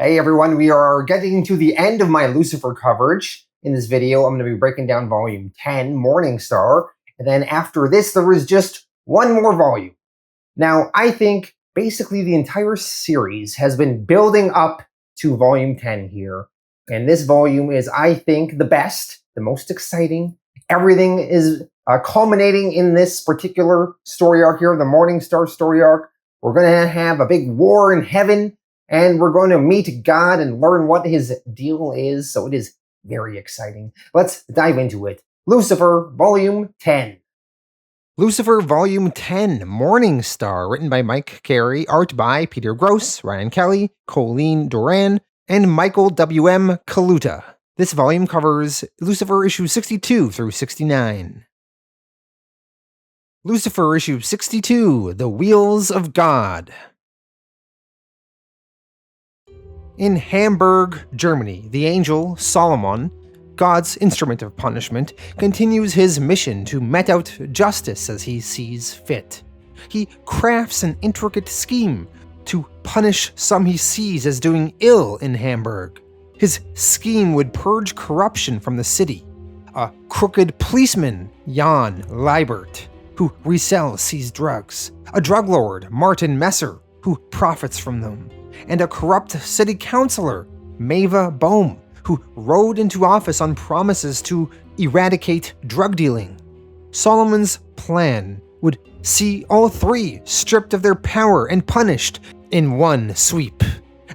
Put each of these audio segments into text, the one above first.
Hey everyone, we are getting to the end of my Lucifer coverage. In this video, I'm going to be breaking down volume 10, Morningstar, and then after this, there is just one more volume. Now, I think basically the entire series has been building up to volume 10 here, and this volume is, I think, the best, the most exciting. Everything is culminating in this particular story arc here, the Morningstar story arc. We're going to have a big war in heaven, and we're going to meet God and learn what his deal is, so it is very exciting. Let's dive into it. Lucifer, Volume 10. Lucifer, Volume 10, Morningstar, written by Mike Carey, art by Peter Gross, Ryan Kelly, Colleen, Doran, and Michael W.M. Kaluta. This volume covers Lucifer issues 62 through 69. Lucifer issue 62, The Wheels of God. In Hamburg, Germany, the angel Solomon, God's instrument of punishment, continues his mission to mete out justice as he sees fit. He crafts an intricate scheme to punish some he sees as doing ill in Hamburg. His scheme would purge corruption from the city. A crooked policeman, Jan Leibert, who resells seized drugs. A drug lord, Martin Messer, who profits from them. And a corrupt city councilor, Mava Bohm, who rode into office on promises to eradicate drug dealing. Solomon's plan would see all three stripped of their power and punished in one sweep.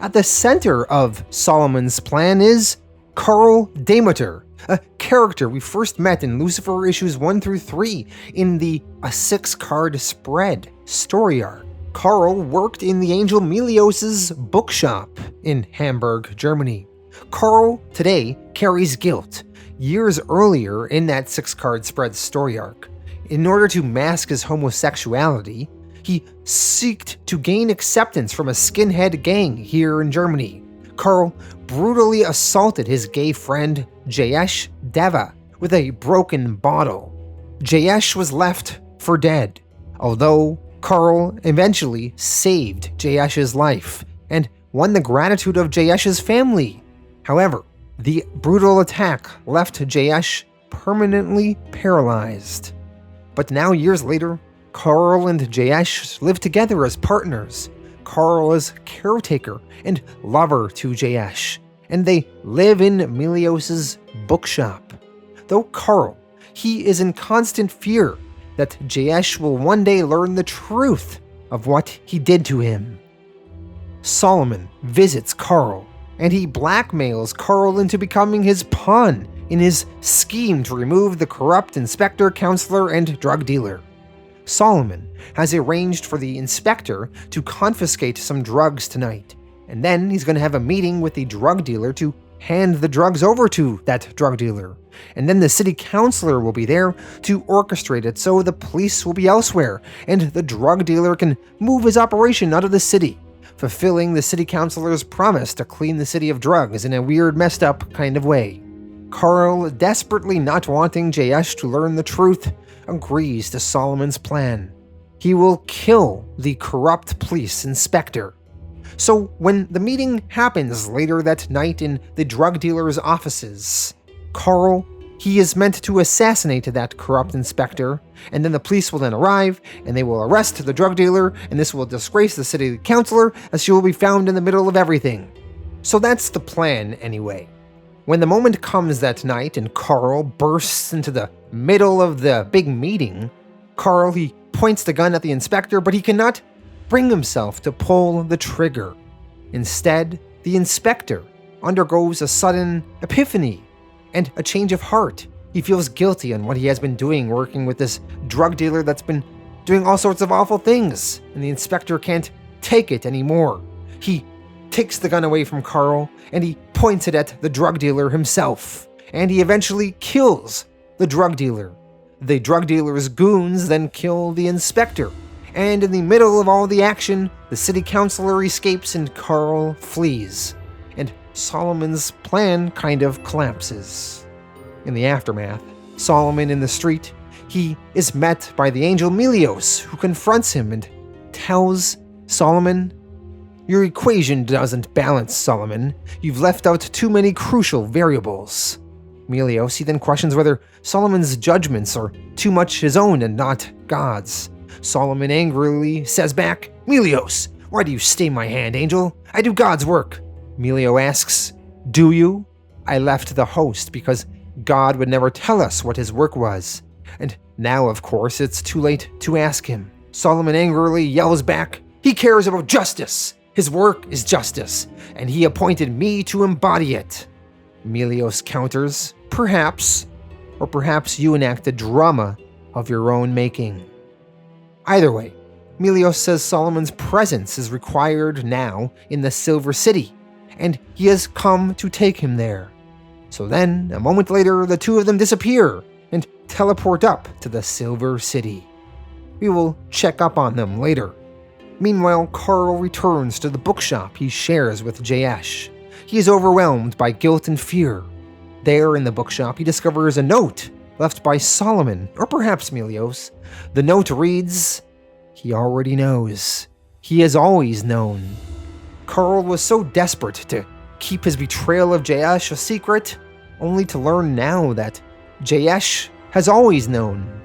At the center of Solomon's plan is Karl Demeter, a character we first met in Lucifer issues 1 through 3 in the A 6-card spread story arc. Karl worked in the angel Melios's bookshop in Hamburg, Germany. Karl today carries guilt. Years earlier in that 6-card spread story arc, in order to mask his homosexuality, he sought to gain acceptance from a skinhead gang here in Germany. Karl brutally assaulted his gay friend Jayesh Deva with a broken bottle. Jayesh was left for dead, although Karl eventually saved Jayesh's life and won the gratitude of Jayesh's family. However, the brutal attack left Jayesh permanently paralyzed. But now, years later, Karl and Jayesh live together as partners. Karl is caretaker and lover to Jayesh, and they live in Melios's bookshop. Though Karl, he is in constant fear that Jayesh will one day learn the truth of what he did to him. Solomon visits Karl, and he blackmails Karl into becoming his pawn in his scheme to remove the corrupt inspector, counselor, and drug dealer. Solomon has arranged for the inspector to confiscate some drugs tonight, and then he's going to have a meeting with the drug dealer to hand the drugs over to that drug dealer. And then the city councilor will be there to orchestrate it so the police will be elsewhere, and the drug dealer can move his operation out of the city, fulfilling the city councilor's promise to clean the city of drugs in a weird, messed up kind of way. Karl, desperately not wanting Jayesh to learn the truth, agrees to Solomon's plan. He will kill the corrupt police inspector. So when the meeting happens later that night in the drug dealer's offices, Karl, he is meant to assassinate that corrupt inspector, and then the police will then arrive, and they will arrest the drug dealer, and this will disgrace the city councilor, as she will be found in the middle of everything. So that's the plan anyway. When the moment comes that night and Karl bursts into the middle of the big meeting, Karl, he points the gun at the inspector, but he cannot bring himself to pull the trigger. Instead, the inspector undergoes a sudden epiphany and a change of heart. He feels guilty on what he has been doing, working with this drug dealer that's been doing all sorts of awful things, and the inspector can't take it anymore. He takes the gun away from Karl, and he points it at the drug dealer himself, and he eventually kills the drug dealer. The drug dealer's goons then kill the inspector, and in the middle of all the action, the city councilor escapes and Karl flees, and Solomon's plan kind of collapses. In the aftermath, Solomon in the street, he is met by the angel Melios, who confronts him and tells Solomon, Your equation doesn't balance, Solomon. You've left out too many crucial variables. Melios, he then questions whether Solomon's judgments are too much his own and not God's. Solomon angrily says back, Melios, why do you stay my hand, angel? I do God's work. Melio asks, do you? I left the host because God would never tell us what his work was. And now, of course, it's too late to ask him. Solomon angrily yells back, he cares about justice. His work is justice, and he appointed me to embody it. Melios counters, perhaps, or perhaps you enact a drama of your own making. Either way, Melios says Solomon's presence is required now in the Silver City, and he has come to take him there. So then, a moment later, the two of them disappear and teleport up to the Silver City. We will check up on them later. Meanwhile, Carl returns to the bookshop he shares with Jayesh. He is overwhelmed by guilt and fear. There in the bookshop, he discovers a note left by Solomon, or perhaps Melios. The note reads, he already knows. He has always known. Carl was so desperate to keep his betrayal of Jayesh a secret, only to learn now that Jayesh has always known.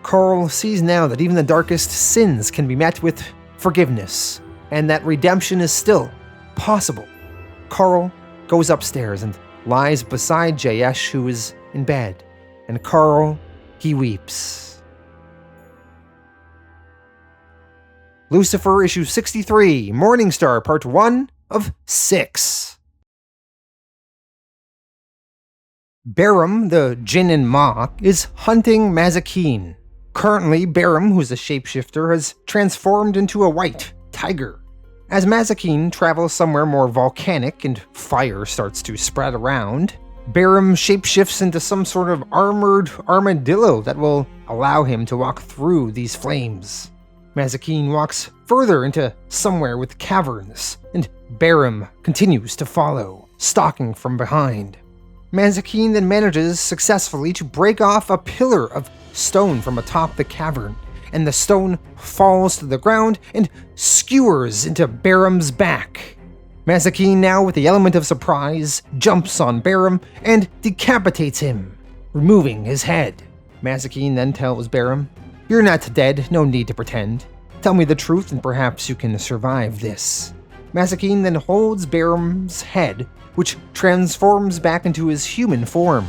Carl sees now that even the darkest sins can be met with forgiveness, and that redemption is still possible. Carl goes upstairs and lies beside Jayesh, who is in bed, and Carl, he weeps. Lucifer, issue 63, Morningstar, part 1 of 6. Baram, the Jinn and Ma, is hunting Mazakeen. Currently, Baram, who's a shapeshifter, has transformed into a white tiger. As Mazakeen travels somewhere more volcanic and fire starts to spread around, Baram shapeshifts into some sort of armored armadillo that will allow him to walk through these flames. Mazakeen walks further into somewhere with caverns, and Baram continues to follow, stalking from behind. Mazakeen then manages successfully to break off a pillar of stone from atop the cavern, and the stone falls to the ground and skewers into Baram's back. Mazakeen, now with the element of surprise, jumps on Baram and decapitates him, removing his head. Mazakeen then tells Baram, you're not dead, no need to pretend. Tell me the truth and perhaps you can survive this. Mazakeen then holds Baram's head, which transforms back into his human form.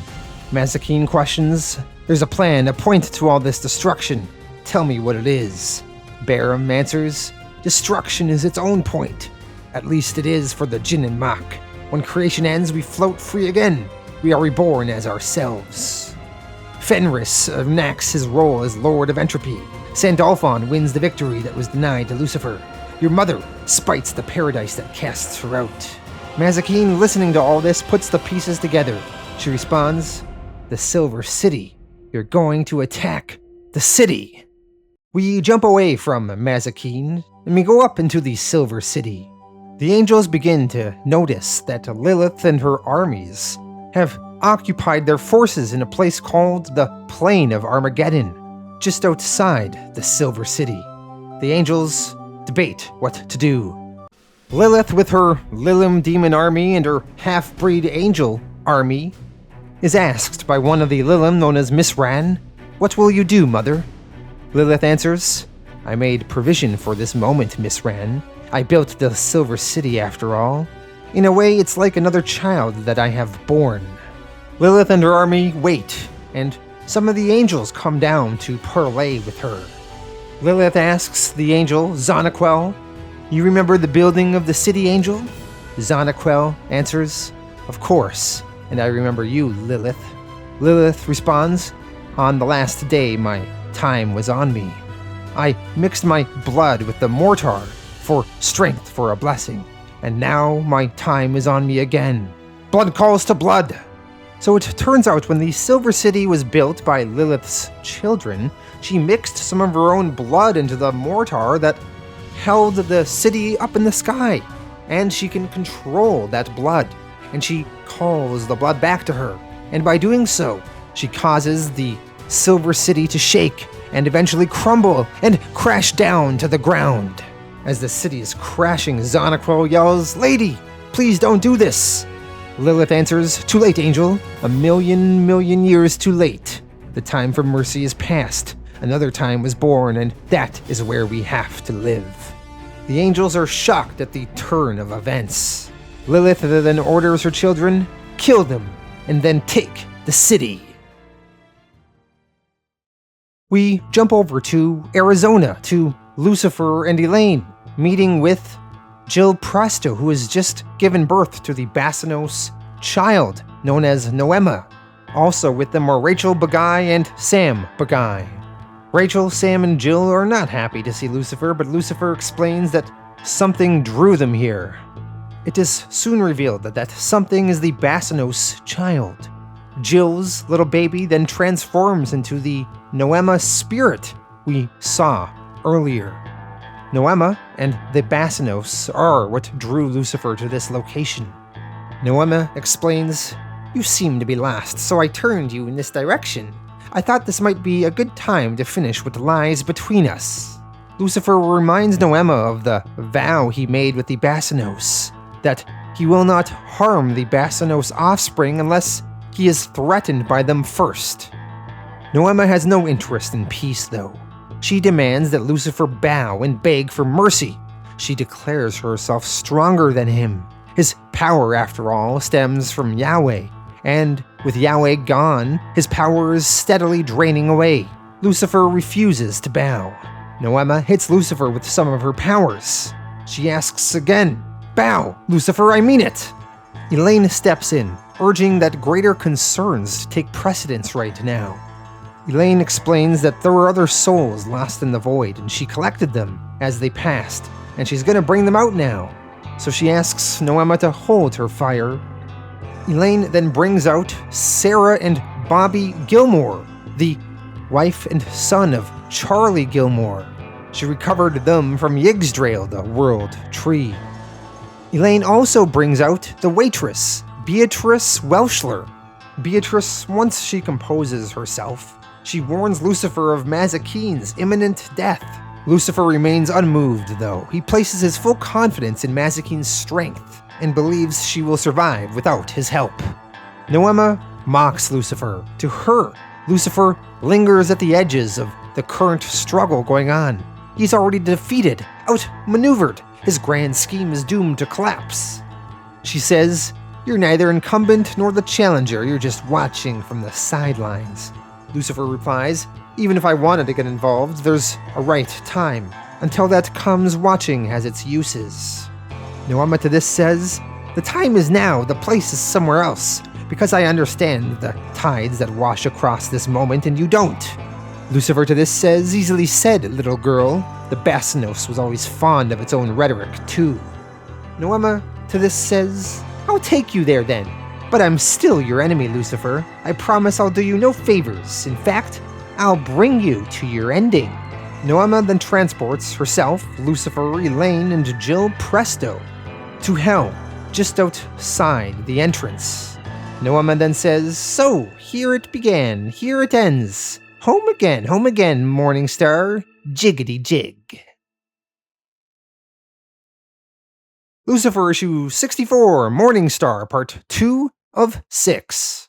Mazakeen questions, there's a plan, a point to all this destruction. Tell me what it is. Baram answers, destruction is its own point. At least it is for the Jinn and Mach. When creation ends, we float free again. We are reborn as ourselves. Fenris enacts his role as Lord of Entropy. Sandalphon wins the victory that was denied to Lucifer. Your mother spites the paradise that casts her out. Mazakeen, listening to all this, puts the pieces together. She responds, the Silver City. You're going to attack the city. We jump away from Mazakeen, and we go up into the Silver City. The angels begin to notice that Lilith and her armies have occupied their forces in a place called the Plain of Armageddon, just outside the Silver City. The angels debate what to do. Lilith, with her Lilim demon army and her half-breed angel army, is asked by one of the Lilim known as Misran, what will you do, mother? Lilith answers, I made provision for this moment, Misran. I built the Silver City after all. In a way, it's like another child that I have born. Lilith and her army wait, and some of the angels come down to parley with her. Lilith asks the angel, Zanaquel, you remember the building of the city, angel? Zanaquel answers, of course, and I remember you, Lilith. Lilith responds, on the last day my time was on me. I mixed my blood with the mortar for strength for a blessing, and now my time is on me again. Blood calls to blood. So it turns out when the Silver City was built by Lilith's children, she mixed some of her own blood into the mortar that held the city up in the sky, and she can control that blood, and she calls the blood back to her, and by doing so, she causes the Silver City to shake and eventually crumble and crash down to the ground. As the city is crashing, Zonacro yells, "Lady, please don't do this!" Lilith answers, "Too late, angel. A million years too late. The time for mercy is past. Another time was born, and that is where we have to live." The angels are shocked at the turn of events. Lilith then orders her children, "Kill them, and then take the city." We jump over to Arizona, to Lucifer and Elaine, meeting with Jill Presto, who has just given birth to the Bassanos child, known as Noema. Also with them are Rachel Bagai and Sam Bagai. Rachel, Sam, and Jill are not happy to see Lucifer, but Lucifer explains that something drew them here. It is soon revealed that that something is the Bassanos child. Jill's little baby then transforms into the Noema spirit we saw earlier. Noema and the Bassanos are what drew Lucifer to this location. Noema explains, "You seem to be lost, so I turned you in this direction. I thought this might be a good time to finish what lies between us." Lucifer reminds Noema of the vow he made with the Bassanos, that he will not harm the Bassanos offspring unless he is threatened by them first. Noema has no interest in peace, though. She demands that Lucifer bow and beg for mercy. She declares herself stronger than him. His power, after all, stems from Yahweh, and with Yahweh gone, his power is steadily draining away. Lucifer refuses to bow. Noema hits Lucifer with some of her powers. She asks again, "Bow, Lucifer, I mean it!" Elaine steps in, urging that greater concerns take precedence right now. Elaine explains that there were other souls lost in the void, and she collected them as they passed, and she's gonna bring them out now. So she asks Noema to hold her fire. Elaine then brings out Sarah and Bobby Gilmore, the wife and son of Charlie Gilmore. She recovered them from Yggdrasil, the world tree. Elaine also brings out the waitress, Beatrice Welschler. Beatrice, once she composes herself, she warns Lucifer of Mazikeen's imminent death. Lucifer remains unmoved, though. He places his full confidence in Mazikeen's strength and believes she will survive without his help. Noema mocks Lucifer. To her, Lucifer lingers at the edges of the current struggle going on. He's already defeated, outmaneuvered. His grand scheme is doomed to collapse. She says, "You're neither incumbent nor the challenger, you're just watching from the sidelines." Lucifer replies, "Even if I wanted to get involved, there's a right time. Until that comes, watching has its uses." Noema to this says, "The time is now, the place is somewhere else, because I understand the tides that wash across this moment and you don't." Lucifer to this says, "Easily said, little girl. The Bassanos was always fond of its own rhetoric, too." Noema to this says, "I'll take you there then. But I'm still your enemy, Lucifer. I promise I'll do you no favors. In fact, I'll bring you to your ending." Noema then transports herself, Lucifer, Elaine, and Jill Presto to hell, just outside the entrance. Noema then says, "So, here it began, here it ends. Home again, Morningstar. Jiggity jig." Lucifer issue 64, Morningstar, part 2 of 6.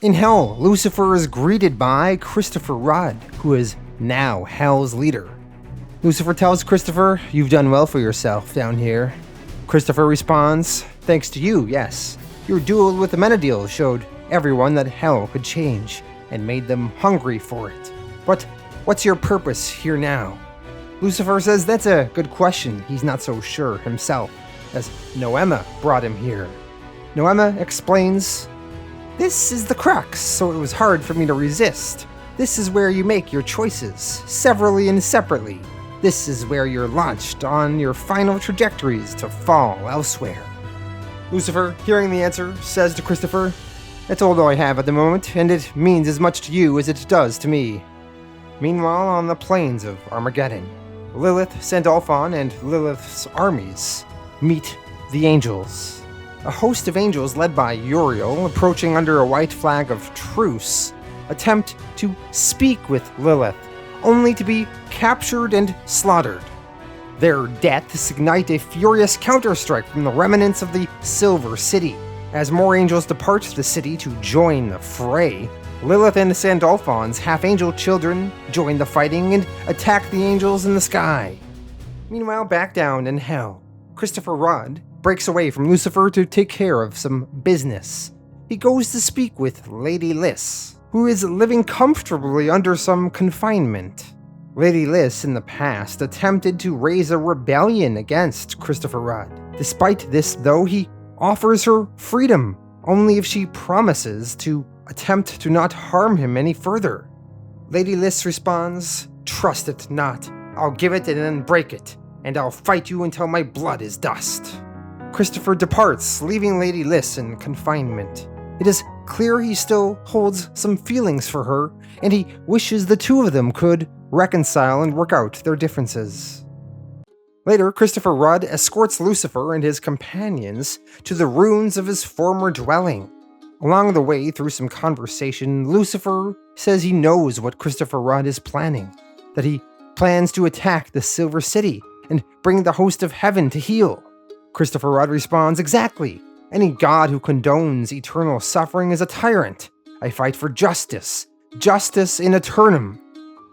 In hell, Lucifer is greeted by Christopher Rudd, who is now Hell's leader. Lucifer tells Christopher, "You've done well for yourself down here." Christopher responds, "Thanks to you, yes. Your duel with the Menadil showed everyone that Hell could change, and made them hungry for it. But what's your purpose here now?" Lucifer says that's a good question. He's not so sure himself, as Noema brought him here. Noema explains, "This is the crux, so it was hard for me to resist. This is where you make your choices, severally and separately. This is where you're launched on your final trajectories to fall elsewhere." Lucifer, hearing the answer, says to Christopher, "That's all I have at the moment, and it means as much to you as it does to me." Meanwhile, on the plains of Armageddon, Lilith, Sandalphon, and Lilith's armies meet the angels. A host of angels led by Uriel, approaching under a white flag of truce, attempt to speak with Lilith, only to be captured and slaughtered. Their deaths ignite a furious counterstrike from the remnants of the Silver City. As more angels depart the city to join the fray, Lilith and Sandalphon's half-angel children join the fighting and attack the angels in the sky. Meanwhile, back down in hell, Christopher Rudd breaks away from Lucifer to take care of some business. He goes to speak with Lady Liss, who is living comfortably under some confinement. Lady Liss in the past attempted to raise a rebellion against Christopher Rudd. Despite this, though, he offers her freedom, only if she promises to attempt to not harm him any further. Lady Liss responds, "Trust it not. I'll give it and then break it, and I'll fight you until my blood is dust." Christopher departs, leaving Lady Liss in confinement. It is clear he still holds some feelings for her, and he wishes the two of them could reconcile and work out their differences. Later, Christopher Rudd escorts Lucifer and his companions to the ruins of his former dwelling. Along the way, through some conversation, Lucifer says he knows what Christopher Rudd is planning, that he plans to attack the Silver City and bring the host of heaven to heel. Christopher Rudd responds, "Exactly. Any god who condones eternal suffering is a tyrant. I fight for justice. Justice in eternum."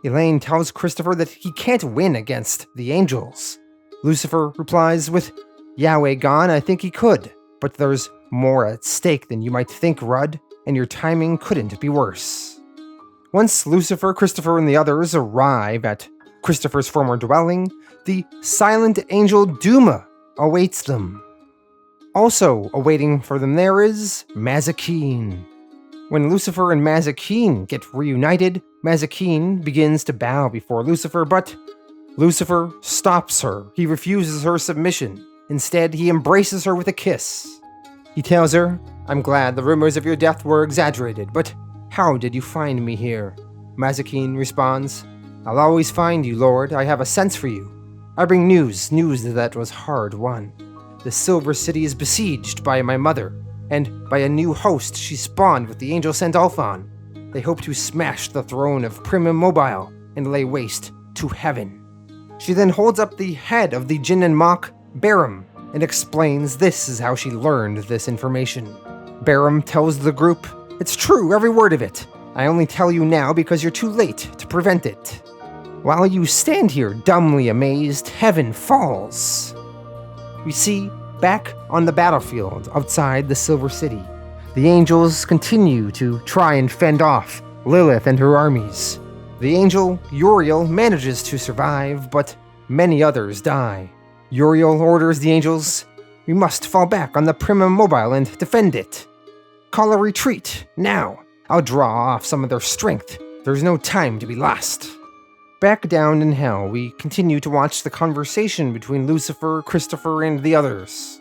Elaine tells Christopher that he can't win against the angels. Lucifer replies with, "Yahweh gone, I think he could, but there's more at stake than you might think, Rudd, and your timing couldn't be worse." Once Lucifer, Christopher, and the others arrive at Christopher's former dwelling, the silent angel Duma awaits them. Also awaiting for them there is Mazikeen. When Lucifer and Mazikeen get reunited, Mazikeen begins to bow before Lucifer, but Lucifer stops her. He refuses her submission. Instead, he embraces her with a kiss. He tells her, "I'm glad the rumors of your death were exaggerated, but how did you find me here?" Mazikeen responds, "I'll always find you, Lord. I have a sense for you. I bring news that was hard won. The Silver City is besieged by my mother, and by a new host she spawned with the angel Sandalphon. They hope to smash the throne of Primum Mobile and lay waste to heaven." She then holds up the head of the Jinn and Mach, Barum, and explains this is how she learned this information. Barum tells the group, "It's true, every word of it. I only tell you now because you're too late to prevent it." While you stand here dumbly amazed, heaven falls. We see, back on the battlefield outside the Silver City, the angels continue to try and fend off Lilith and her armies. The angel Uriel manages to survive, but many others die. Uriel orders the angels, "We must fall back on the Primum Mobile and defend it. Call a retreat, now. I'll draw off some of their strength. There's no time to be lost." Back down in hell, we continue to watch the conversation between Lucifer, Christopher, and the others.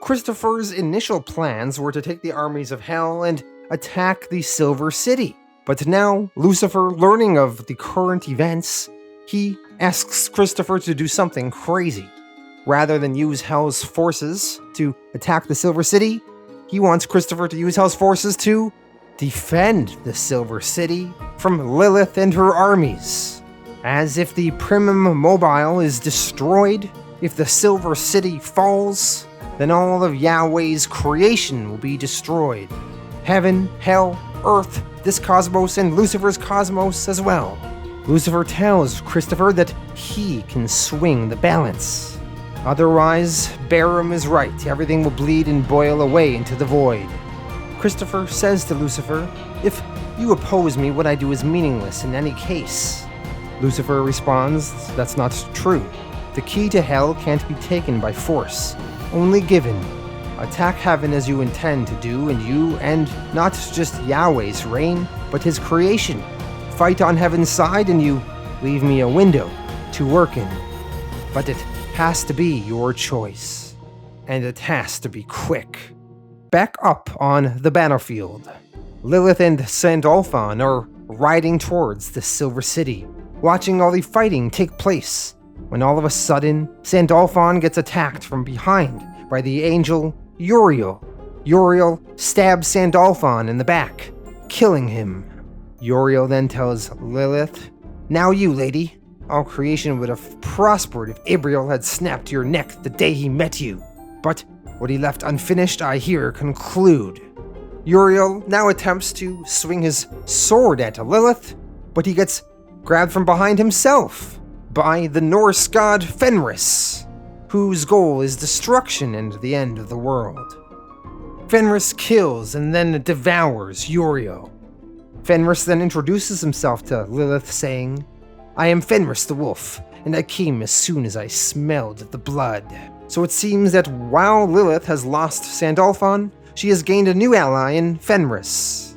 Christopher's initial plans were to take the armies of hell and attack the Silver City. But now, Lucifer, learning of the current events, he asks Christopher to do something crazy. Rather than use Hell's forces to attack the Silver City, he wants Christopher to use Hell's forces to defend the Silver City from Lilith and her armies. As if the Primum Mobile is destroyed, if the Silver City falls, then all of Yahweh's creation will be destroyed. Heaven, hell, earth, this cosmos, and Lucifer's cosmos as well. Lucifer tells Christopher that he can swing the balance. Otherwise, Barum is right. Everything will bleed and boil away into the void. Christopher says to Lucifer, "If you oppose me, what I do is meaningless in any case." Lucifer responds, "That's not true. The key to hell can't be taken by force, only given. Attack heaven as you intend to do, and you, and not just Yahweh's reign, but his creation. Fight on heaven's side, and you leave me a window to work in. But it has to be your choice, and it has to be quick." Back up on the battlefield, Lilith and Sandalphon are riding towards the Silver City, watching all the fighting take place, when all of a sudden, Sandalphon gets attacked from behind by the angel Uriel. Uriel stabs Sandalphon in the back, killing him. Uriel then tells Lilith, Now you, lady. All creation would have prospered if Abriel had snapped your neck the day he met you. But what he left unfinished, I here conclude. Uriel now attempts to swing his sword at Lilith, but he gets grabbed from behind himself by the Norse god Fenris, whose goal is destruction and the end of the world. Fenris kills and then devours Uriel. Fenris then introduces himself to Lilith, saying, "I am Fenris the Wolf, and I came as soon as I smelled the blood." So it seems that while Lilith has lost Sandalphon, she has gained a new ally in Fenris.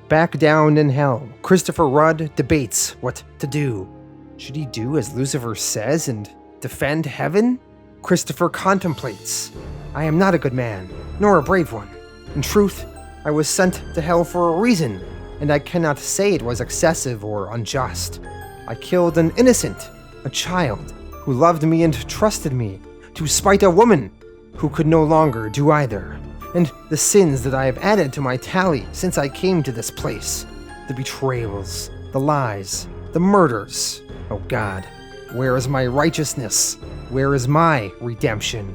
Back down in hell, Christopher Rudd debates what to do. Should he do as Lucifer says and defend heaven? Christopher contemplates. I am not a good man, nor a brave one. In truth, I was sent to hell for a reason, and I cannot say it was excessive or unjust. I killed an innocent, a child, who loved me and trusted me, to spite a woman who could no longer do either. And the sins that I have added to my tally since I came to this place, the betrayals, the lies, the murders. Oh God, where is my righteousness? Where is my redemption?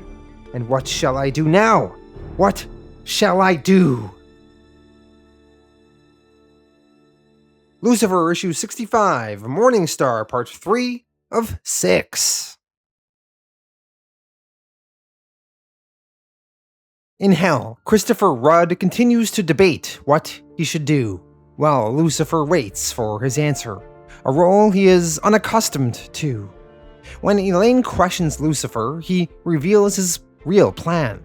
And what shall I do now? What shall I do? Lucifer issue 65, Morningstar, part 3 of 6. In hell, Christopher Rudd continues to debate what he should do, while Lucifer waits for his answer, a role he is unaccustomed to. When Elaine questions Lucifer, he reveals his real plan.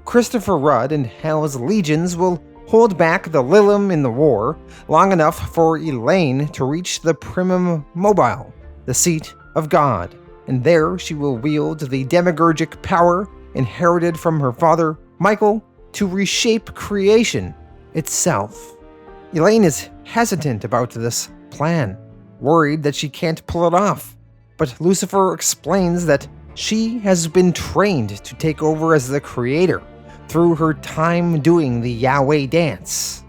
Christopher Rudd and Hell's legions will hold back the Lilim in the war long enough for Elaine to reach the Primum Mobile, the seat of God, and there she will wield the demiurgic power inherited from her father, Michael, to reshape creation itself. Elaine is hesitant about this plan, worried that she can't pull it off, but Lucifer explains that she has been trained to take over as the creator through her time doing the Yahweh dance,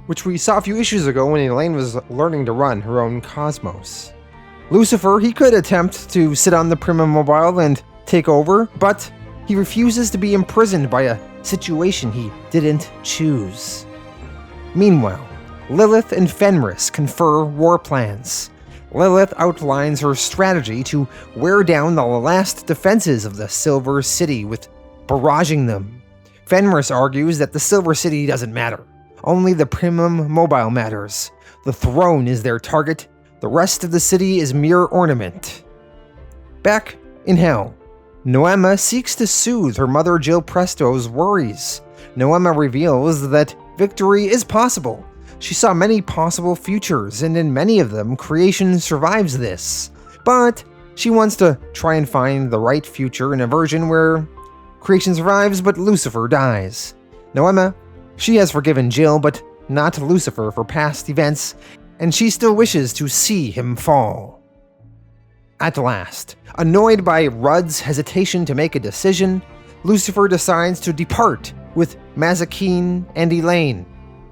which we saw a few issues ago when Elaine was learning to run her own cosmos. Lucifer, he could attempt to sit on the Primum Mobile and take over, but he refuses to be imprisoned by a situation he didn't choose. Meanwhile, Lilith and Fenris confer war plans. Lilith outlines her strategy to wear down the last defenses of the Silver City with barraging them. Fenris argues that the Silver City doesn't matter. Only the Primum Mobile matters. The throne is their target. The rest of the city is mere ornament. Back in hell, Noema seeks to soothe her mother Jill Presto's worries. Noema reveals that victory is possible. She saw many possible futures, and in many of them, creation survives this. But she wants to try and find the right future in a version where creation survives, but Lucifer dies. Noema, she has forgiven Jill, but not Lucifer for past events, and she still wishes to see him fall. At last, annoyed by Rudd's hesitation to make a decision, Lucifer decides to depart with Mazikeen and Elaine.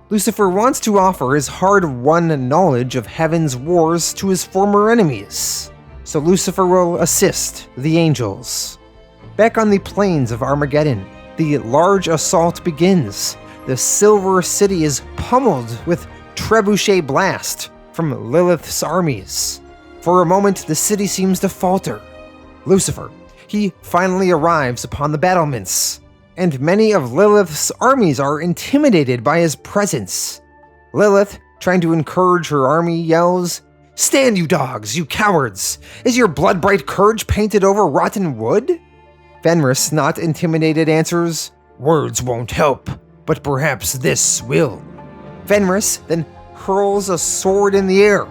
Lucifer wants to offer his hard-won knowledge of heaven's wars to his former enemies, so Lucifer will assist the angels. Back on the plains of Armageddon, the large assault begins. The Silver City is pummeled with trebuchet blast from Lilith's armies. For a moment, the city seems to falter. Lucifer, he finally arrives upon the battlements, and many of Lilith's armies are intimidated by his presence. Lilith, trying to encourage her army, yells, "Stand, you dogs, you cowards! Is your blood-bright courage painted over rotten wood?" Fenris, not intimidated, answers, "Words won't help, but perhaps this will." Fenris then hurls a sword in the air,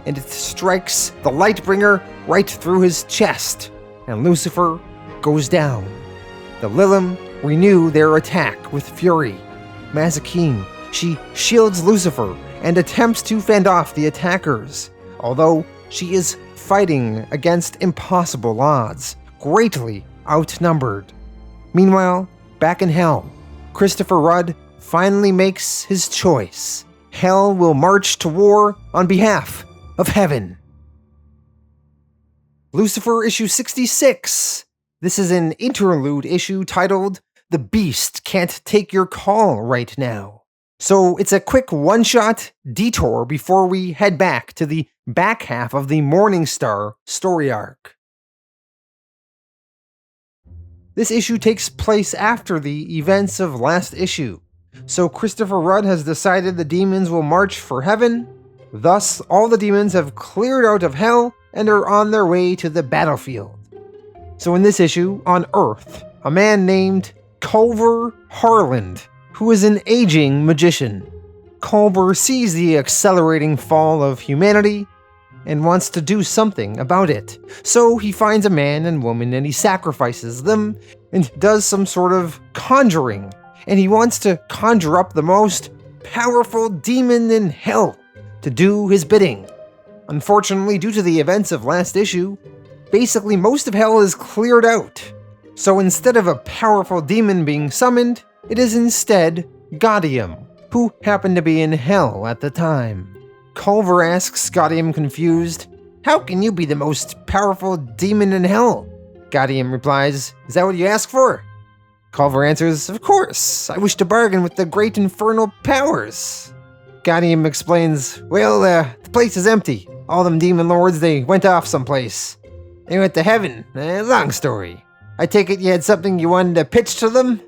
and it strikes the Lightbringer right through his chest, and Lucifer goes down. The Lilim renew their attack with fury. Mazikeen, she shields Lucifer and attempts to fend off the attackers, although she is fighting against impossible odds, greatly outnumbered. Meanwhile, back in hell, Christopher Rudd finally makes his choice. Hell will march to war on behalf of heaven. Lucifer issue 66. This is an interlude issue titled The Beast Can't Take Your Call Right Now. So it's a quick one-shot detour before we head back to the back half of the Morningstar story arc. This issue takes place after the events of last issue, so Christopher Rudd has decided the demons will march for heaven. Thus, all the demons have cleared out of hell and are on their way to the battlefield. So in this issue, on Earth, a man named Culver Harland, who is an aging magician. Culver sees the accelerating fall of humanity and wants to do something about it. So he finds a man and woman and he sacrifices them and does some sort of conjuring. And he wants to conjure up the most powerful demon in hell to do his bidding. Unfortunately, due to the events of last issue, basically most of hell is cleared out. So instead of a powerful demon being summoned, it is instead Gaudium, who happened to be in hell at the time. Culver asks Gaudium confused, "How can you be the most powerful demon in hell?" Gaudium replies, "Is that what you ask for?" Culver answers, "Of course, I wish to bargain with the great infernal powers." Gaudium explains, "Well, the place is empty. All them demon lords, they went off someplace. They went to heaven. Long story. I take it you had something you wanted to pitch to them?"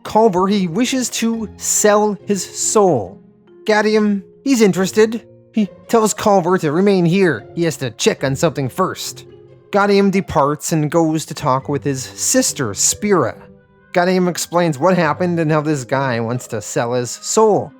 Culver, he wishes to sell his soul. Gaudium, he's interested. He tells Culver to remain here. He has to check on something first. Gaudium departs and goes to talk with his sister, Spira. Gaudium explains what happened and how this guy wants to sell his soul.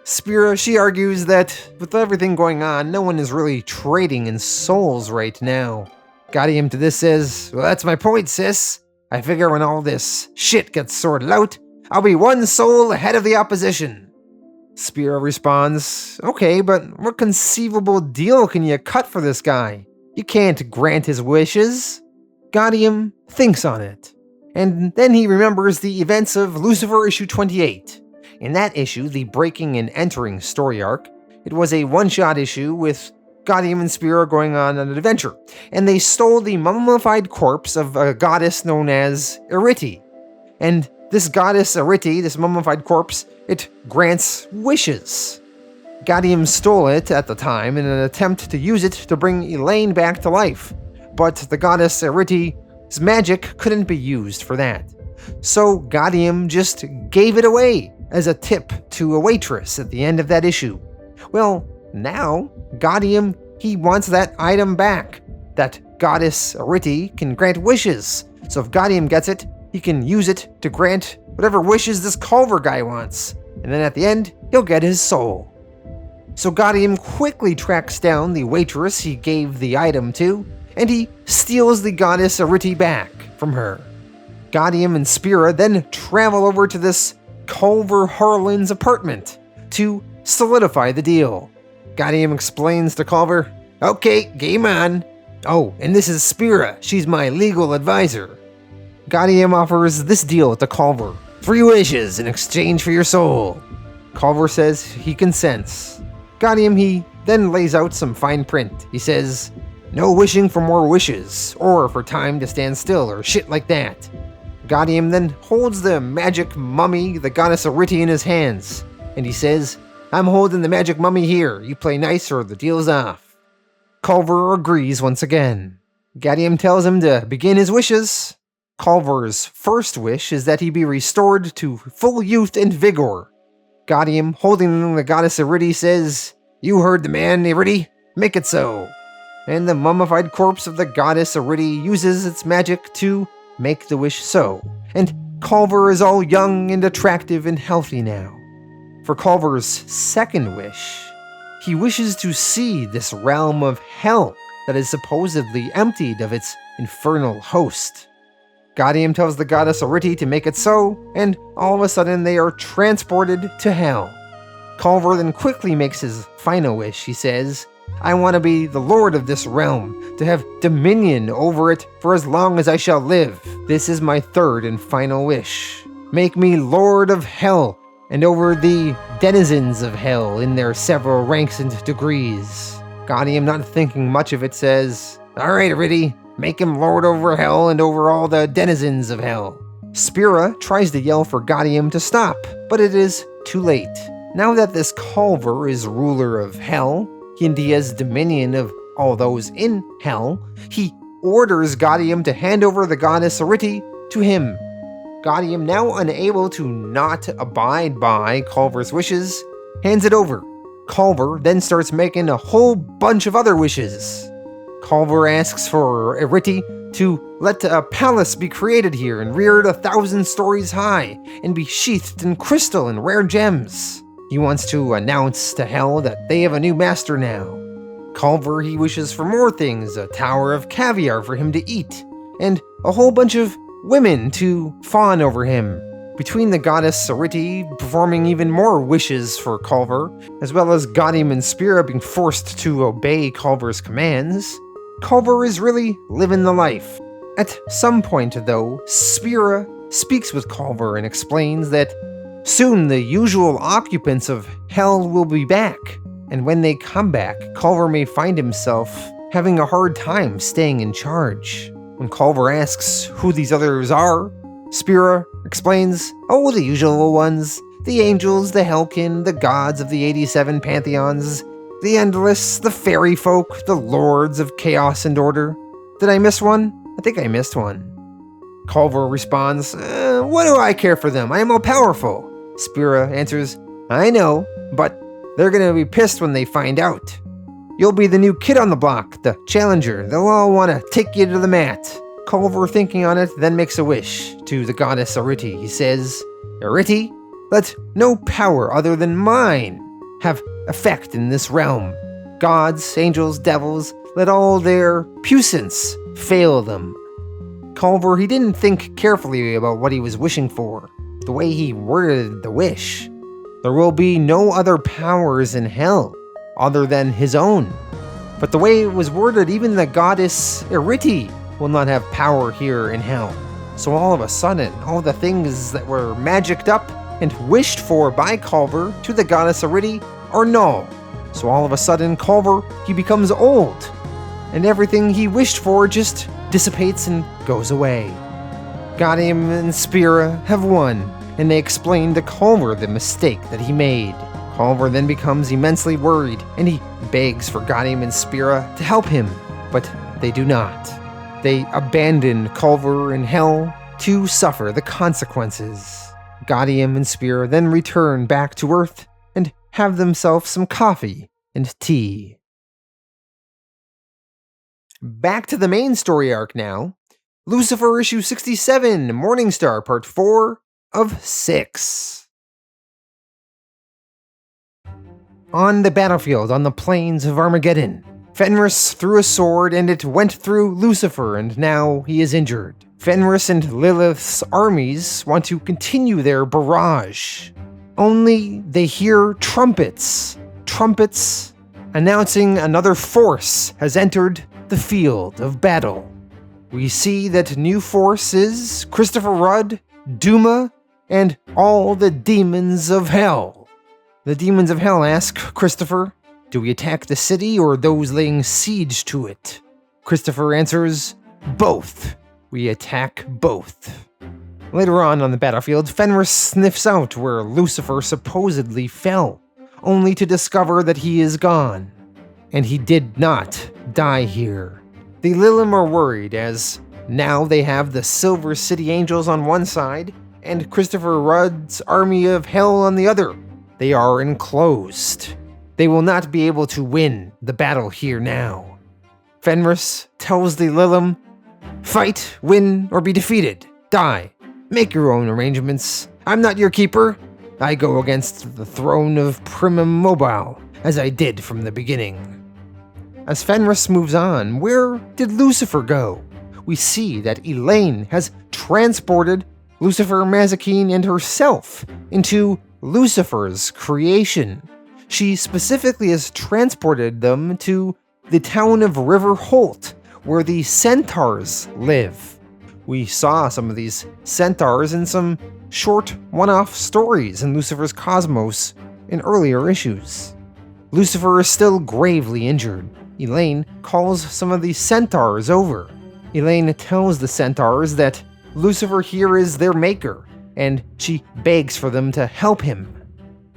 Spira, she argues that with everything going on, no one is really trading in souls right now. Gaudium to this says, "Well, that's my point, sis. I figure when all this shit gets sorted out, I'll be one soul ahead of the opposition." Spira responds, "Okay, but what conceivable deal can you cut for this guy? You can't grant his wishes." Gaudium thinks on it. And then he remembers the events of Lucifer issue 28. In that issue, the breaking and entering story arc, it was a one-shot issue with Gaudium and Spira going on an adventure, and they stole the mummified corpse of a goddess known as Eriti. And this goddess Eriti, this mummified corpse, it grants wishes. Gaudium stole it at the time in an attempt to use it to bring Elaine back to life, but the goddess Eriti's magic couldn't be used for that. So Gaudium just gave it away as a tip to a waitress at the end of that issue. Well, now Gaudium, he wants that item back. That goddess Eriti can grant wishes, so if Gaudium gets it, he can use it to grant whatever wishes this Culver guy wants, and then at the end, he'll get his soul. So Gaudium quickly tracks down the waitress he gave the item to, and he steals the goddess Eriti back from her. Gaudium and Spira then travel over to this Culver Harland's apartment to solidify the deal. Gaudium explains to Culver, "Okay, game on. Oh, and this is Spira. She's my legal advisor." Gaudium offers this deal to Culver: 3 wishes in exchange for your soul. Culver says he consents. Gaudium, he then lays out some fine print. He says, "No wishing for more wishes, or for time to stand still, or shit like that." Gaudium then holds the magic mummy, the goddess Eriti, in his hands, and he says, "I'm holding the magic mummy here. You play nice or the deal's off." Culver agrees once again. Gaudium tells him to begin his wishes. Culver's first wish is that he be restored to full youth and vigor. Gaudium, holding the goddess Eriti, says, "You heard the man, Eriti. Make it so." And the mummified corpse of the goddess Eriti uses its magic to make the wish so. And Culver is all young and attractive and healthy now. For Culver's second wish, he wishes to see this realm of hell that is supposedly emptied of its infernal host. Gaudium tells the goddess Eriti to make it so, and all of a sudden they are transported to hell. Culver then quickly makes his final wish. He says, "I want to be the lord of this realm, to have dominion over it for as long as I shall live. This is my third and final wish. Make me lord of hell, and over the denizens of hell in their several ranks and degrees." Gaudium, not thinking much of it, says, "Alright, Riddy, make him lord over hell and over all the denizens of hell." Spira tries to yell for Gaudium to stop, but it is too late. Now that this Culver is ruler of hell, and he has dominion of all those in hell, he orders Gaudium to hand over the goddess Ariti to him. Gaudium, now unable to not abide by Culver's wishes, hands it over. Culver then starts making a whole bunch of other wishes. Culver asks for Ariti to let a palace be created here and reared 1,000 stories high and be sheathed in crystal and rare gems. He wants to announce to hell that they have a new master now. Culver, he wishes for more things, a tower of caviar for him to eat, and a whole bunch of women to fawn over him. Between the goddess Ariti performing even more wishes for Culver, as well as Gaudium and Spira being forced to obey Culver's commands, Culver is really living the life. At some point, though, Spira speaks with Culver and explains that soon the usual occupants of hell will be back, and when they come back, Culver may find himself having a hard time staying in charge. When Culver asks who these others are, Spira explains, "Oh, the usual ones. The angels, the Hellkin, the gods of the 87 pantheons, the endless, the fairy folk, the lords of chaos and order. Did I miss one? I think I missed one." Culver responds, "What do I care for them? I am all powerful." Spira answers, "I know, but they're gonna be pissed when they find out. You'll be the new kid on the block, the challenger. They'll all wanna take you to the mat." Culver, thinking on it, then makes a wish to the goddess Ariti. He says, "Ariti, let no power other than mine have effect in this realm. Gods, angels, devils, let all their puissance fail them." Culver, he didn't think carefully about what he was wishing for, the way he worded the wish. There will be no other powers in hell other than his own. But the way it was worded, even the goddess Ariti will not have power here in hell. So all of a sudden, all the things that were magicked up and wished for by Culver to the goddess Ariti are null. So all of a sudden, Culver, he becomes old, and everything he wished for just dissipates and goes away. Gaudium and Spira have won, and they explain to Culver the mistake that he made. Culver then becomes immensely worried, and he begs for Gaudium and Spira to help him, but they do not. They abandon Culver in hell to suffer the consequences. Gaudium and Spira then return back to Earth and have themselves some coffee and tea. Back to the main story arc now. Lucifer issue 67, Morningstar, part 4 of 6. On the battlefield on the plains of Armageddon, Fenris threw a sword and it went through Lucifer, and now he is injured. Fenris and Lilith's armies want to continue their barrage. Only they hear trumpets. Trumpets announcing another force has entered the field of battle. We see that new force is Christopher Rudd, Duma, and all the demons of hell. The demons of hell ask Christopher, "Do we attack the city or those laying siege to it?" Christopher answers, "Both. We attack both." Later on the battlefield, Fenris sniffs out where Lucifer supposedly fell, only to discover that he is gone. And he did not die here. The Lilim are worried, as now they have the Silver City Angels on one side and Christopher Rudd's army of hell on the other. They are enclosed. They will not be able to win the battle here now. Fenris tells the Lilim, "Fight, win, or be defeated. Die. Make your own arrangements. I'm not your keeper. I go against the throne of Primum Mobile, as I did from the beginning." As Fenris moves on, where did Lucifer go? We see that Elaine has transported Lucifer, Mazikeen, and herself into Lucifer's creation. She specifically has transported them to the town of River Holt, where the centaurs live. We saw some of these centaurs in some short one-off stories in Lucifer's cosmos in earlier issues. Lucifer is still gravely injured. Elaine calls some of the centaurs over. Elaine tells the centaurs that Lucifer here is their maker, and she begs for them to help him.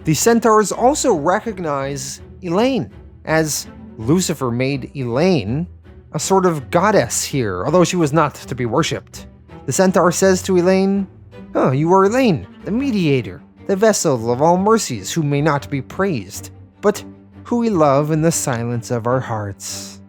The centaurs also recognize Elaine, as Lucifer made Elaine a sort of goddess here, although she was not to be worshipped. The centaur says to Elaine, "Oh, you are Elaine, the mediator, the vessel of all mercies who may not be praised, but who we love in the silence of our hearts."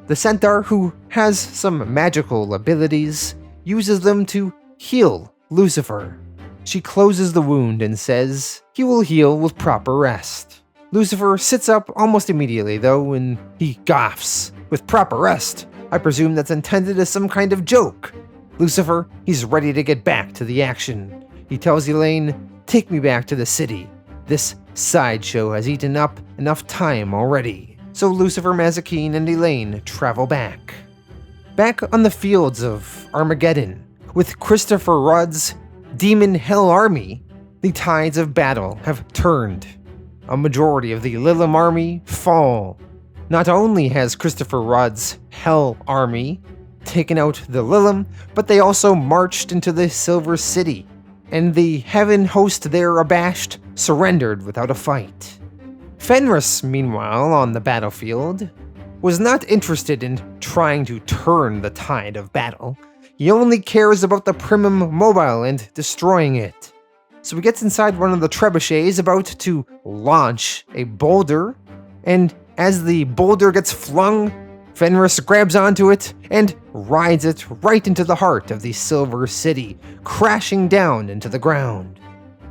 The centaur, who has some magical abilities, uses them to heal Lucifer. She closes the wound and says he will heal with proper rest. Lucifer sits up almost immediately, though, and he coughs. With proper rest, I presume that's intended as some kind of joke. Lucifer, he's ready to get back to the action. He tells Elaine, "Take me back to the city. This sideshow has eaten up enough time already." So Lucifer, Mazikeen, and Elaine travel back. Back on the fields of Armageddon, with Christopher Rudd's Demon Hell Army, the tides of battle have turned. A majority of the Lilim army fall. Not only has Christopher Rudd's Hell Army taken out the Lilim, but they also marched into the Silver City, and the heaven host there abashed surrendered without a fight. Fenris, meanwhile, on the battlefield, was not interested in trying to turn the tide of battle. He only cares about the Primum Mobile and destroying it. So he gets inside one of the trebuchets about to launch a boulder, and as the boulder gets flung, Fenris grabs onto it and rides it right into the heart of the Silver City, crashing down into the ground.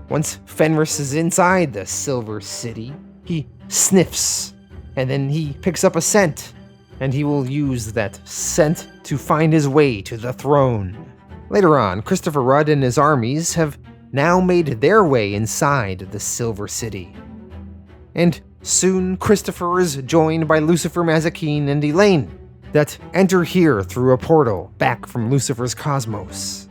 Once Fenris is inside the Silver City, he sniffs, and then he picks up a scent, and he will use that scent to find his way to the throne. Later on, Christopher Rudd and his armies have now made their way inside the Silver City. And soon Christopher is joined by Lucifer, Mazikeen, and Elaine that enter here through a portal back from Lucifer's cosmos.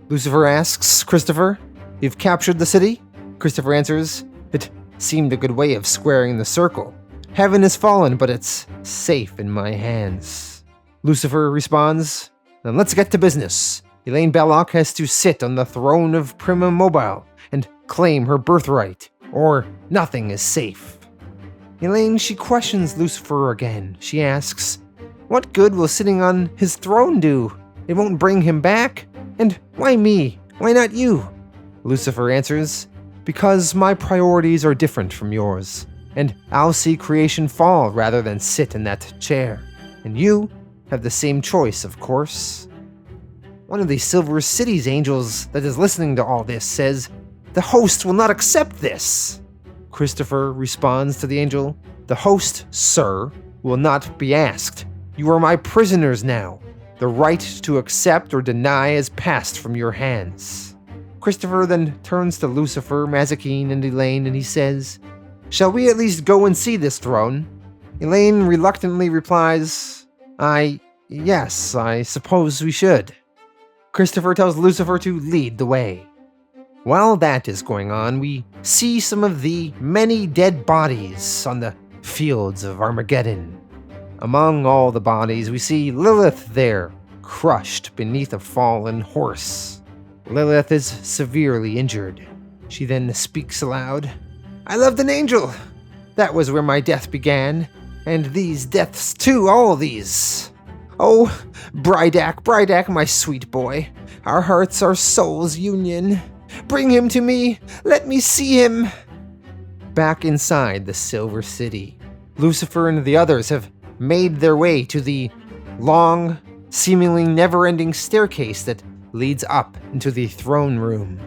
Lucifer asks Christopher, "You've captured the city?" Christopher answers, "It seemed a good way of squaring the circle. Heaven has fallen, but it's safe in my hands." Lucifer responds, "Then let's get to business. Elaine Belloc has to sit on the throne of Primum Mobile and claim her birthright, or nothing is safe." Elaine, she questions Lucifer again. She asks, "What good will sitting on his throne do? It won't bring him back. And why me? Why not you?" Lucifer answers, "Because my priorities are different from yours, and I'll see creation fall rather than sit in that chair. And you have the same choice, of course." One of the Silver City's angels that is listening to all this says, "The host will not accept this." Christopher responds to the angel, "The host, sir, will not be asked. You are my prisoners now. The right to accept or deny has passed from your hands." Christopher then turns to Lucifer, Mazikeen, and Elaine, and he says, "Shall we at least go and see this throne?" Elaine reluctantly replies, Yes, I suppose we should." Christopher tells Lucifer to lead the way. While that is going on, we see some of the many dead bodies on the fields of Armageddon. Among all the bodies, we see Lilith there, crushed beneath a fallen horse. Lilith is severely injured. She then speaks aloud, "I loved an angel. That was where my death began, and these deaths too, all these. Oh, Brydak, my sweet boy, our hearts, our souls' union. Bring him to me, let me see him." Back inside the Silver City, Lucifer and the others have made their way to the long, seemingly never-ending staircase that leads up into the throne room.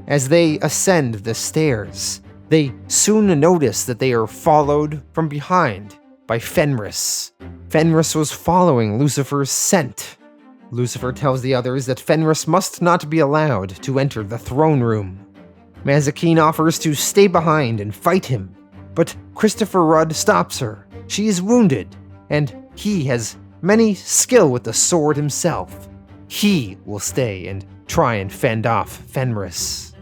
As they ascend the stairs, they soon notice that they are followed from behind by Fenris. Fenris was following Lucifer's scent. Lucifer tells the others that Fenris must not be allowed to enter the throne room. Mazikeen offers to stay behind and fight him, but Christopher Rudd stops her. She is wounded, and he has many skill with the sword himself. He will stay and try and fend off Fenris.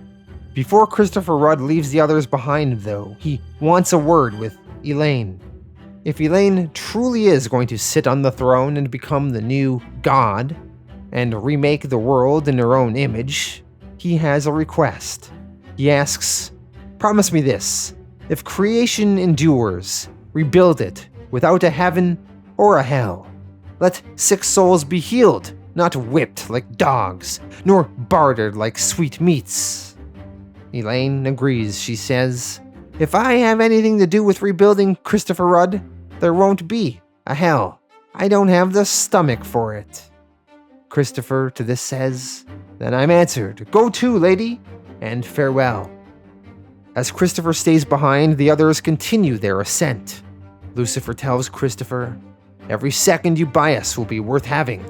Before Christopher Rudd leaves the others behind, though, he wants a word with Elaine. If Elaine truly is going to sit on the throne and become the new god, and remake the world in her own image, he has a request. He asks, "Promise me this. If creation endures, rebuild it without a heaven or a hell. Let sick souls be healed, not whipped like dogs, nor bartered like sweetmeats." Elaine agrees. She says, "If I have anything to do with rebuilding Christopher Rudd, there won't be a hell. I don't have the stomach for it." Christopher to this says, "Then I'm answered. Go to, lady, and farewell." As Christopher stays behind, the others continue their ascent. Lucifer tells Christopher, "Every second you buy us will be worth having."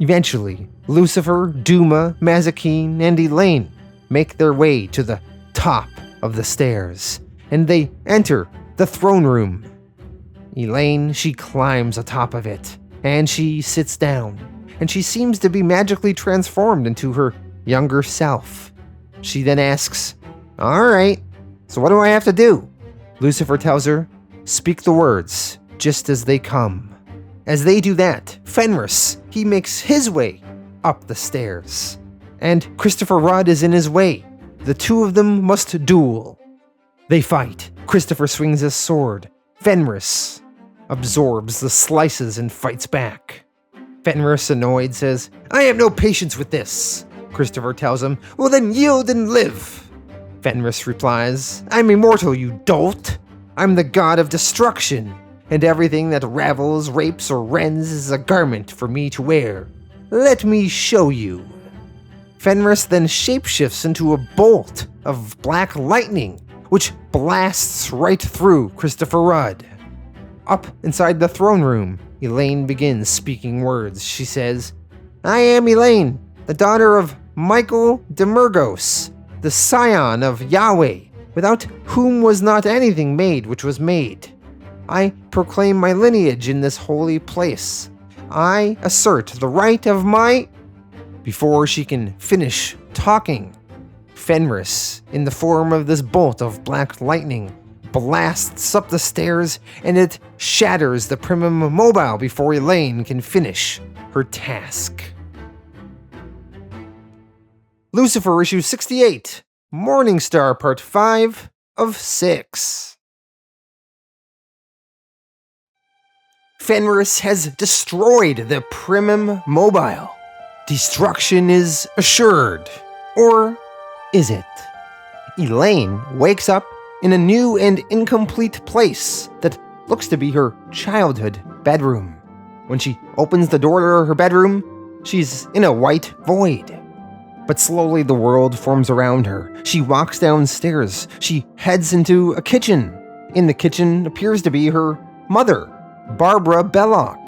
Eventually, Lucifer, Duma, Mazikeen, and Elaine make their way to the top of the stairs, and they enter the throne room. Elaine, she climbs atop of it, and she sits down, and she seems to be magically transformed into her younger self. She then asks, "All right, so what do I have to do?" Lucifer tells her, "Speak the words, just as they come." As they do that, Fenris, he makes his way up the stairs, and Christopher Rudd is in his way. The two of them must duel. They fight. Christopher swings his sword. Fenris absorbs the slices and fights back. Fenris, annoyed, says, "I have no patience with this." Christopher tells him, "Well then yield and live." Fenris replies, "I'm immortal, you dolt. I'm the god of destruction, and everything that ravels, rapes, or rends is a garment for me to wear. Let me show you." Fenris then shapeshifts into a bolt of black lightning, which blasts right through Christopher Rudd. Up inside the throne room, Elaine begins speaking words. She says, "I am Elaine, the daughter of Michael Demergos, the scion of Yahweh, without whom was not anything made which was made. I proclaim my lineage in this holy place. I assert the right of my..." Before she can finish talking, Fenris, in the form of this bolt of black lightning, blasts up the stairs, and it shatters the Primum Mobile before Elaine can finish her task. Lucifer issue 68, Morningstar part 5 of 6. Fenris has destroyed the Primum Mobile. Destruction is assured. Or is it? Elaine wakes up in a new and incomplete place that looks to be her childhood bedroom. When she opens the door to her bedroom, she's in a white void. But slowly the world forms around her. She walks downstairs. She heads into a kitchen. In the kitchen appears to be her mother, Barbara Belloc.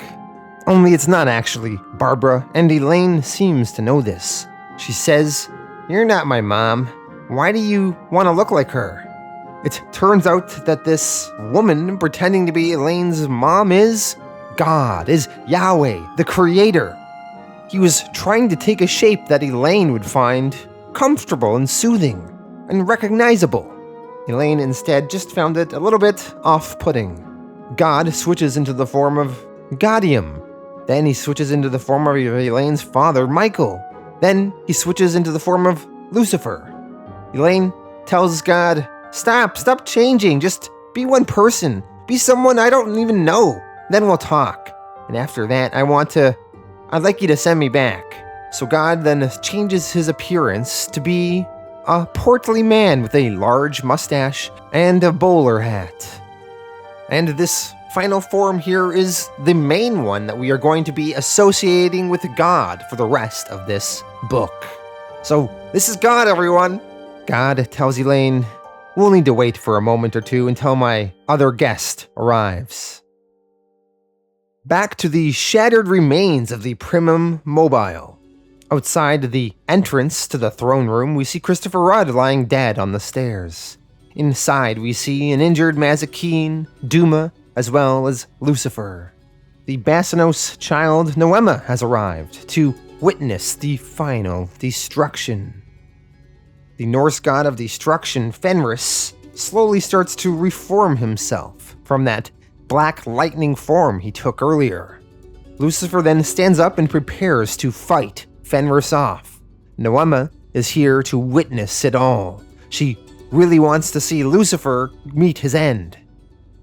Only it's not actually Barbara, and Elaine seems to know this. She says, "You're not my mom. Why do you want to look like her?" It turns out that this woman pretending to be Elaine's mom is God, is Yahweh, the creator. He was trying to take a shape that Elaine would find comfortable and soothing and recognizable. Elaine instead just found it a little bit off-putting. God switches into the form of Gaudium. Then he switches into the form of Elaine's father, Michael. Then he switches into the form of Lucifer. Elaine tells God, Stop changing, just be one person. Be someone I don't even know. Then we'll talk. And after that, I'd like you to send me back." So God then changes his appearance to be a portly man with a large mustache and a bowler hat. And this final form here is the main one that we are going to be associating with God for the rest of this book. So this is God, everyone. God tells Elaine, "We'll need to wait for a moment or two until my other guest arrives." Back to the shattered remains of the Primum Mobile. Outside the entrance to the throne room, we see Christopher Rudd lying dead on the stairs. Inside, we see an injured Mazikeen, Duma, as well as Lucifer. The Bassinos child Noema has arrived to witness the final destruction. The Norse god of destruction, Fenris, slowly starts to reform himself from that black lightning form he took earlier. Lucifer then stands up and prepares to fight Fenris off. Noema is here to witness it all. She really wants to see Lucifer meet his end.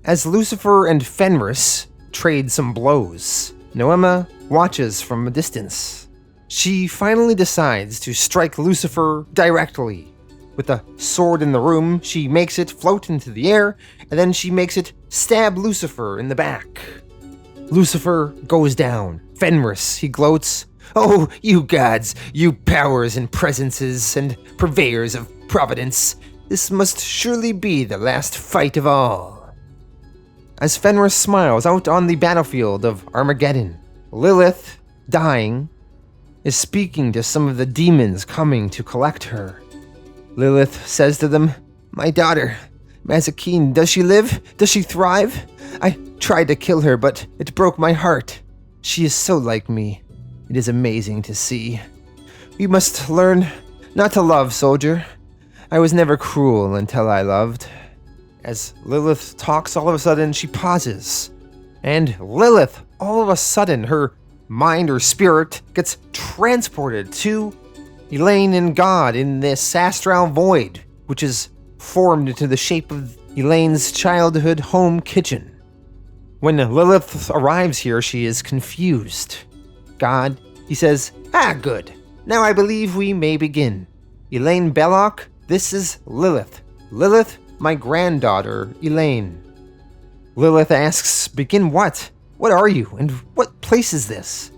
As Lucifer and Fenris trade some blows, Noema watches from a distance. She finally decides to strike Lucifer directly. With a sword in the room, she makes it float into the air, and then she makes it stab Lucifer in the back. Lucifer goes down. Fenris, he gloats, "Oh, you gods, you powers and presences and purveyors of providence, this must surely be the last fight of all." As Fenris smiles out on the battlefield of Armageddon, Lilith, dying, is speaking to some of the demons coming to collect her. Lilith says to them, "My daughter, Mazikeen, does she live? Does she thrive? I tried to kill her, but it broke my heart. She is so like me. It is amazing to see. We must learn not to love, soldier. I was never cruel until I loved." As Lilith talks, all of a sudden she pauses. And Lilith, all of a sudden, her mind or spirit gets transported to Elaine and God in this astral void, which is formed into the shape of Elaine's childhood home kitchen. When Lilith arrives here, she is confused. God, he says, good. Now I believe we may begin. Elaine Belloc, this is Lilith. Lilith, my granddaughter, Elaine." Lilith asks, "Begin what? What are you, and what place is this?"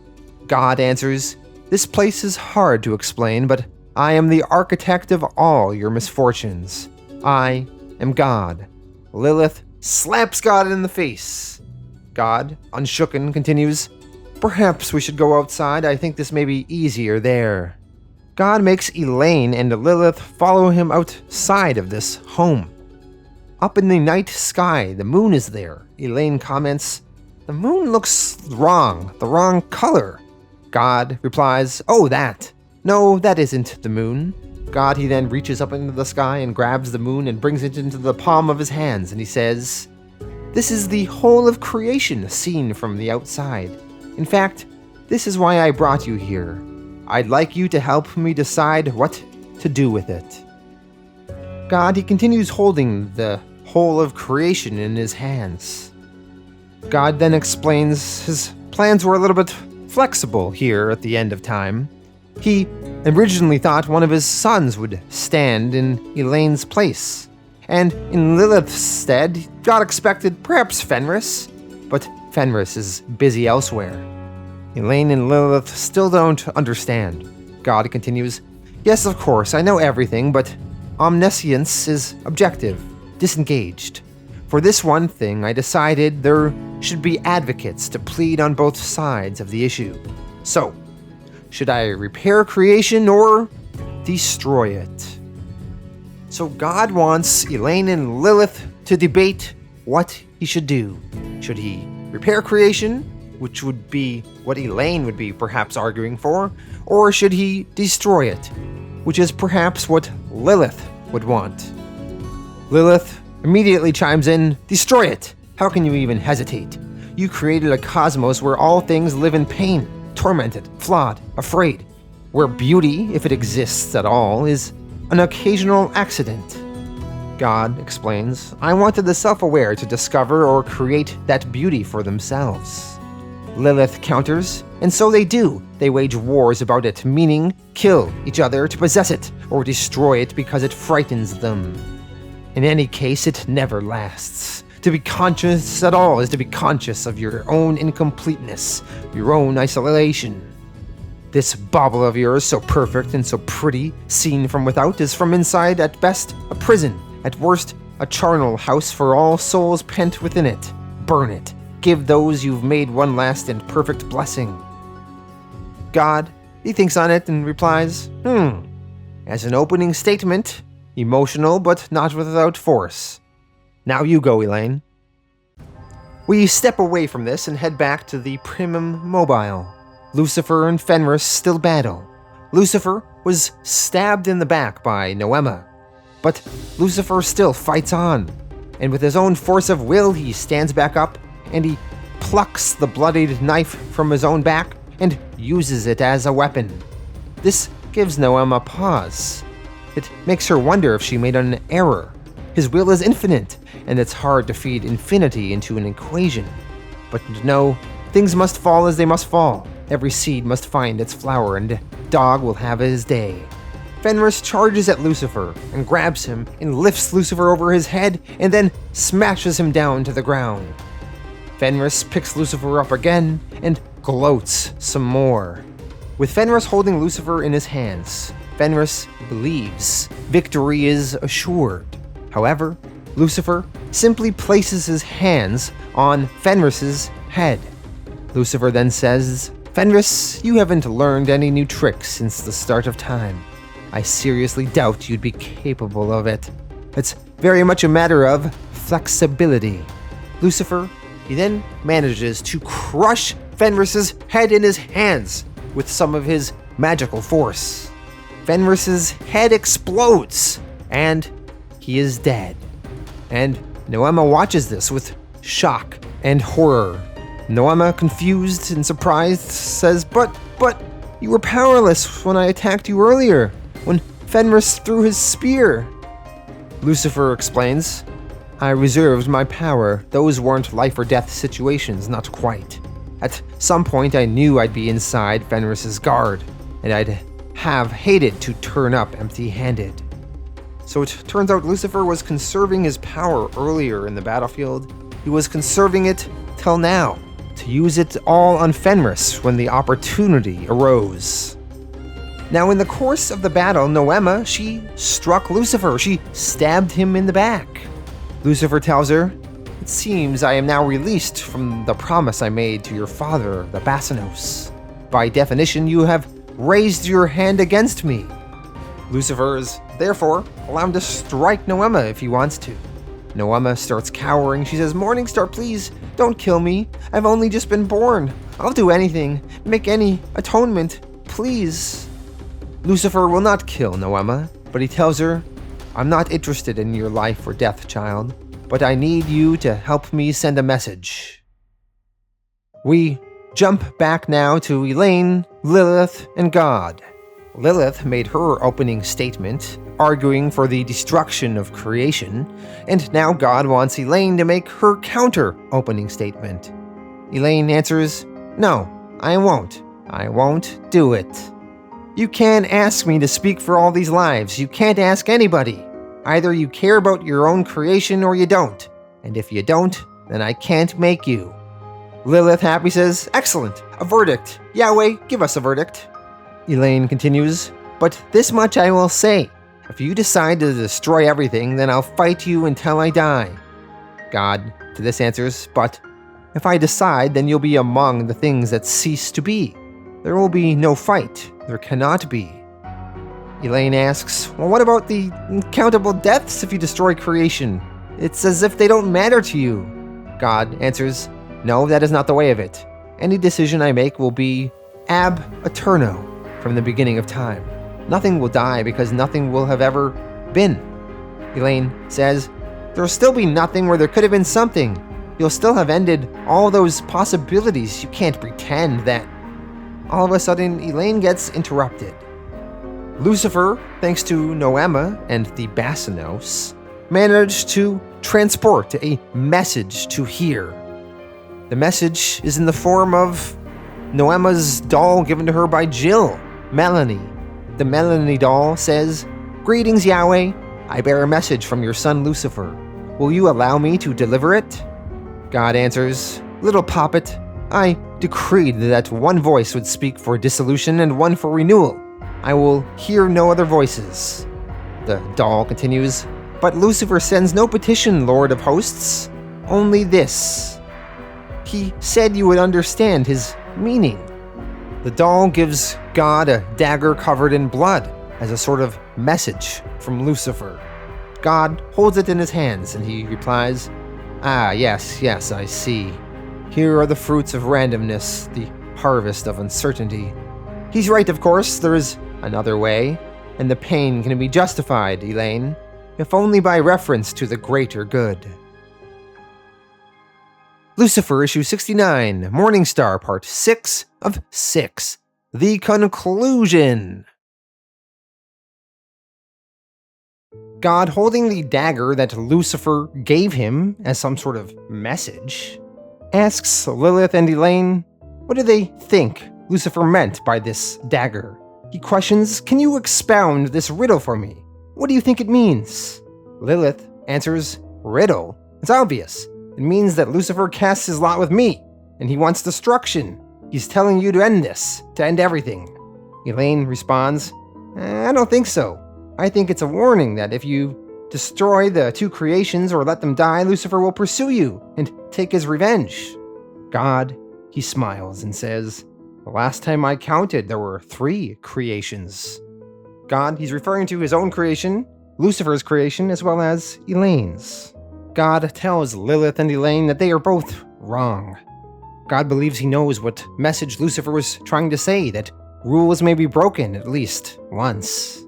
God answers, "This place is hard to explain, but I am the architect of all your misfortunes. I am God." Lilith slaps God in the face. God, unshooken, continues, "Perhaps we should go outside. I think this may be easier there." God makes Elaine and Lilith follow him outside of this home. Up in the night sky, the moon is there. Elaine comments, "The moon looks wrong, the wrong color." God replies, "Oh, that. No, that isn't the moon." God, he then reaches up into the sky and grabs the moon and brings it into the palm of his hands, and he says, "This is the whole of creation seen from the outside. In fact, this is why I brought you here. I'd like you to help me decide what to do with it." God, he continues holding the whole of creation in his hands. God then explains his plans were a little bit flexible here at the end of time. He originally thought one of his sons would stand in Elaine's place, and in Lilith's stead, God expected perhaps Fenris, but Fenris is busy elsewhere. Elaine and Lilith still don't understand. God continues, "Yes, of course, I know everything, but omniscience is objective, disengaged. For this one thing, I decided there should be advocates to plead on both sides of the issue. So, should I repair creation or destroy it?" So God wants Elaine and Lilith to debate what he should do. Should he repair creation, which would be what Elaine would be perhaps arguing for, or should he destroy it, which is perhaps what Lilith would want? Lilith immediately chimes in, "Destroy it! How can you even hesitate? You created a cosmos where all things live in pain, tormented, flawed, afraid, where beauty, if it exists at all, is an occasional accident." God explains, "I wanted the self-aware to discover or create that beauty for themselves." Lilith counters, "And so they do. They wage wars about it, meaning kill each other to possess it, or destroy it because it frightens them. In any case, it never lasts. To be conscious at all is to be conscious of your own incompleteness, your own isolation. This bauble of yours, so perfect and so pretty, seen from without, is from inside at best a prison, at worst a charnel house for all souls pent within it. Burn it. Give those you've made one last and perfect blessing." God, he thinks on it and replies, As an opening statement, emotional but not without force. Now you go, Elaine." We step away from this and head back to the Primum Mobile. Lucifer and Fenris still battle. Lucifer was stabbed in the back by Noema, But Lucifer still fights on, and with his own force of will, he stands back up and he plucks the bloodied knife from his own back and uses it as a weapon. This gives Noema pause. It makes her wonder if she made an error. His will is infinite, and it's hard to feed infinity into an equation. But no, things must fall as they must fall. Every seed must find its flower, and dog will have his day. Fenris charges at Lucifer and grabs him and lifts Lucifer over his head and then smashes him down to the ground. Fenris picks Lucifer up again and gloats some more. With Fenris holding Lucifer in his hands, Fenris believes victory is assured. However, Lucifer simply places his hands on Fenris's head. Lucifer then says, "Fenris, you haven't learned any new tricks since the start of time. I seriously doubt you'd be capable of it. It's very much a matter of flexibility." Lucifer, he then manages to crush Fenris's head in his hands with some of his magical force. Fenris's head explodes, and he is dead. And Noema watches this with shock and horror. Noema, confused and surprised, says, But, you were powerless when I attacked you earlier, when Fenris threw his spear." Lucifer explains, "I reserved my power. Those weren't life or death situations, not quite. At some point I knew I'd be inside Fenris's guard, and I'd have hated to turn up empty-handed." So it turns out Lucifer was conserving his power earlier in the battlefield. He was conserving it till now, to use it all on Fenris when the opportunity arose. Now, in the course of the battle, Noema, she struck Lucifer. She stabbed him in the back. Lucifer tells her, "It seems I am now released from the promise I made to your father, the Basinos. By definition, you have raised your hand against me." Lucifer is therefore allowed to strike Noema if he wants to. Noema starts cowering. She says, "Morningstar, please, don't kill me. I've only just been born. I'll do anything, make any atonement, please." Lucifer will not kill Noema, but he tells her, "I'm not interested in your life or death, child, but I need you to help me send a message." We jump back now to Elaine, Lilith, and God. Lilith made her opening statement, arguing for the destruction of creation, and now God wants Elaine to make her counter-opening statement. Elaine answers, "No, I won't. I won't do it. You can't ask me to speak for all these lives. You can't ask anybody. Either you care about your own creation or you don't, and if you don't, then I can't make you." Lilith happy says, "Excellent, a verdict. Yahweh, give us a verdict." Elaine continues, "But this much I will say. If you decide to destroy everything, then I'll fight you until I die." God to this answers, "But if I decide, then you'll be among the things that cease to be. There will be no fight. There cannot be." Elaine asks, "Well, what about the uncountable deaths if you destroy creation? It's as if they don't matter to you." God answers, "No, that is not the way of it. Any decision I make will be ab eterno, from the beginning of time. Nothing will die because nothing will have ever been." Elaine says, "There'll still be nothing where there could have been something. You'll still have ended all those possibilities. You can't pretend that." All of a sudden, Elaine gets interrupted. Lucifer, thanks to Noema and the Basinos, managed to transport a message to here. The message is in the form of Noema's doll given to her by Jill, Melanie. The Melanie doll says, "Greetings, Yahweh. I bear a message from your son Lucifer. Will you allow me to deliver it?" God answers, "Little poppet, I decreed that one voice would speak for dissolution and one for renewal. I will hear no other voices." The doll continues, "But Lucifer sends no petition, Lord of hosts, only this. He said you would understand his meaning." The doll gives God a dagger covered in blood as a sort of message from Lucifer. God holds it in his hands and he replies, "Ah, yes, I see. Here are the fruits of randomness, the harvest of uncertainty." He's right, of course. There is another way, and the pain can be justified, Elaine. if only by reference to the greater good. Lucifer, issue 69, Morningstar, part 6 of 6. The conclusion. God, holding the dagger that Lucifer gave him as some sort of message, asks Lilith and Elaine, what do they think Lucifer meant by this dagger? He questions, can you expound this riddle for me? What do you think it means? Lilith answers, riddle? It's obvious. It means that Lucifer casts his lot with me, and he wants destruction. He's telling you to end this, to end everything. Elaine responds, I don't think so. I think it's a warning that if you destroy the two creations or let them die, Lucifer will pursue you and take his revenge. God, he smiles and says, the last time I counted, there were 3 creations. God, he's referring to his own creation, Lucifer's creation, as well as Elaine's. God tells Lilith and Elaine that they are both wrong. God believes he knows what message Lucifer was trying to say, that rules may be broken at least once.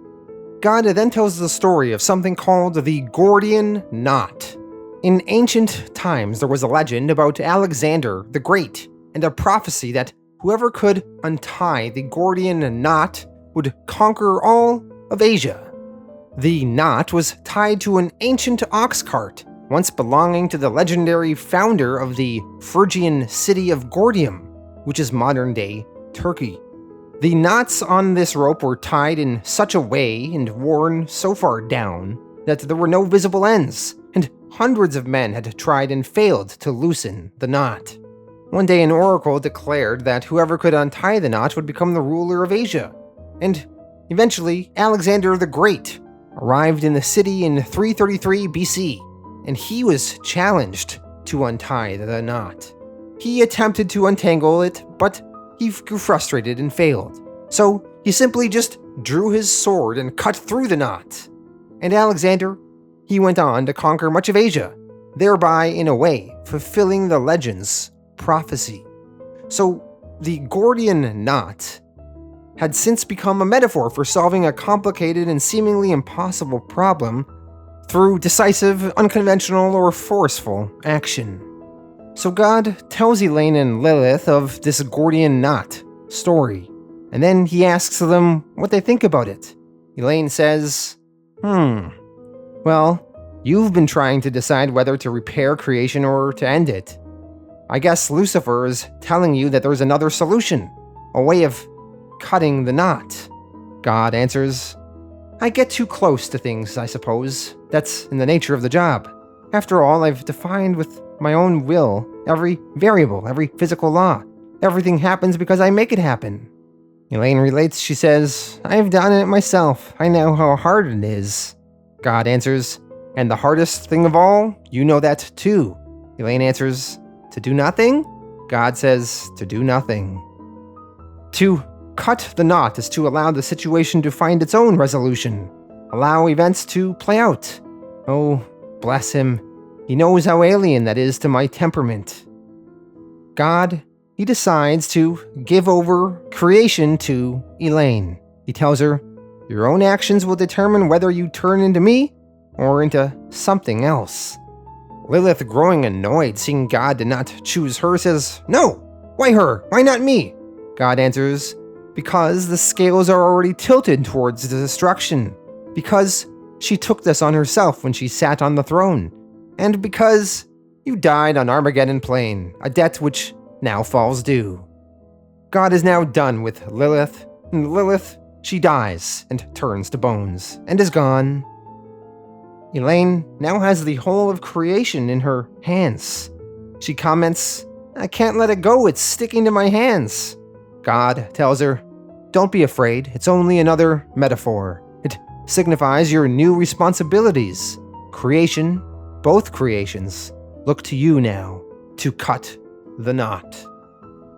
God then tells the story of something called the Gordian Knot. In ancient times, there was a legend about Alexander the Great, and a prophecy that whoever could untie the Gordian Knot would conquer all of Asia. The knot was tied to an ancient ox cart, once belonging to the legendary founder of the Phrygian city of Gordium, which is modern-day Turkey. The knots on this rope were tied in such a way and worn so far down that there were no visible ends, and hundreds of men had tried and failed to loosen the knot. One day an oracle declared that whoever could untie the knot would become the ruler of Asia, and eventually Alexander the Great arrived in the city in 333 BC, and he was challenged to untie the knot. He attempted to untangle it, but he grew frustrated and failed. So he simply just drew his sword and cut through the knot. And Alexander, he went on to conquer much of Asia, thereby, in a way, fulfilling the legend's prophecy. So the Gordian Knot had since become a metaphor for solving a complicated and seemingly impossible problem through decisive, unconventional, or forceful action. So God tells Elaine and Lilith of this Gordian Knot story, and then he asks them what they think about it. Elaine says, well, you've been trying to decide whether to repair creation or to end it. I guess Lucifer is telling you that there's another solution, a way of cutting the knot. God answers, I get too close to things, I suppose. That's in the nature of the job. After all, I've defined with my own will every variable, every physical law. Everything happens because I make it happen. Elaine relates, she says, I've done it myself. I know how hard it is. God answers, and the hardest thing of all, you know that too. Elaine answers, to do nothing? God says, to do nothing. To cut the knot is to allow the situation to find its own resolution. Allow events to play out. Oh, bless him. He knows how alien that is to my temperament. God, he decides to give over creation to Elaine. He tells her, your own actions will determine whether you turn into me or into something else. Lilith, growing annoyed seeing God did not choose her, says, no, why her? Why not me? God answers, because the scales are already tilted towards the destruction. Because she took this on herself when she sat on the throne. And because you died on Armageddon Plain, a debt which now falls due. God is now done with Lilith, and Lilith, she dies and turns to bones, and is gone. Elaine now has the whole of creation in her hands. She comments, I can't let it go, it's sticking to my hands. God tells her, don't be afraid, it's only another metaphor. It signifies your new responsibilities. Creation, both creations, look to you now to cut the knot.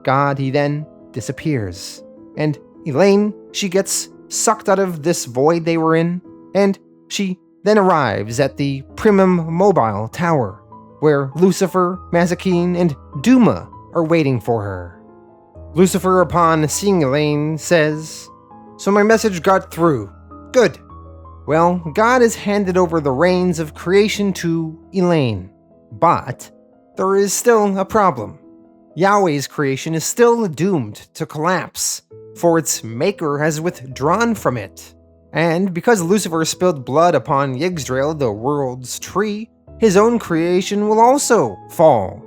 God, he then disappears. And Elaine, she gets sucked out of this void they were in, and she then arrives at the Primum Mobile Tower, where Lucifer, Mazikeen, and Duma are waiting for her. Lucifer, upon seeing Elaine, says, so my message got through. Good. Well, God has handed over the reins of creation to Elaine. But there is still a problem. Yahweh's creation is still doomed to collapse, for its maker has withdrawn from it. And because Lucifer spilled blood upon Yggdrasil, the world's tree, his own creation will also fall.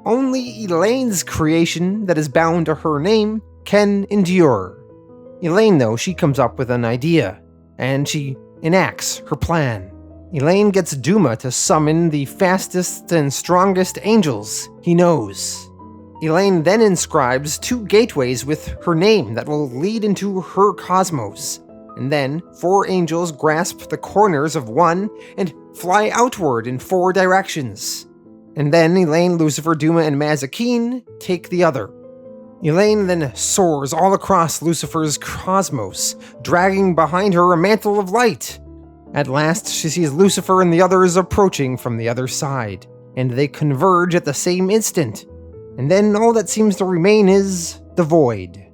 Only Elaine's creation that is bound to her name can endure. Elaine, though, she comes up with an idea, and she enacts her plan. Elaine gets Duma to summon the fastest and strongest angels he knows. Elaine then inscribes 2 gateways with her name that will lead into her cosmos, and then 4 angels grasp the corners of one and fly outward in 4 directions. And then Elaine, Lucifer, Duma, and Mazikeen take the other. Elaine then soars all across Lucifer's cosmos, dragging behind her a mantle of light. At last, she sees Lucifer and the others approaching from the other side, and they converge at the same instant. And then all that seems to remain is the void.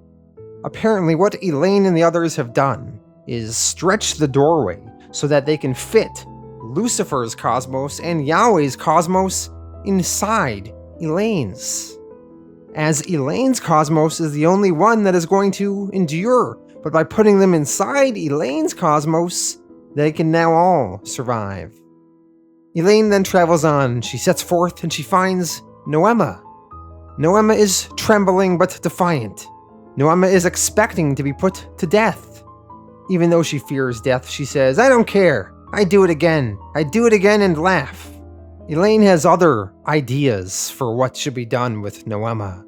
Apparently, what Elaine and the others have done is stretch the doorway so that they can fit Lucifer's cosmos and Yahweh's cosmos inside Elaine's. As Elaine's cosmos is the only one that is going to endure, but by putting them inside Elaine's cosmos, they can now all survive. Elaine then travels on. She sets forth and she finds Noema. Noema is trembling but defiant. Noema is expecting to be put to death. Even though she fears death, she says, "I don't care. I do it again. I do it again," and laugh. Elaine has other ideas for what should be done with Noema.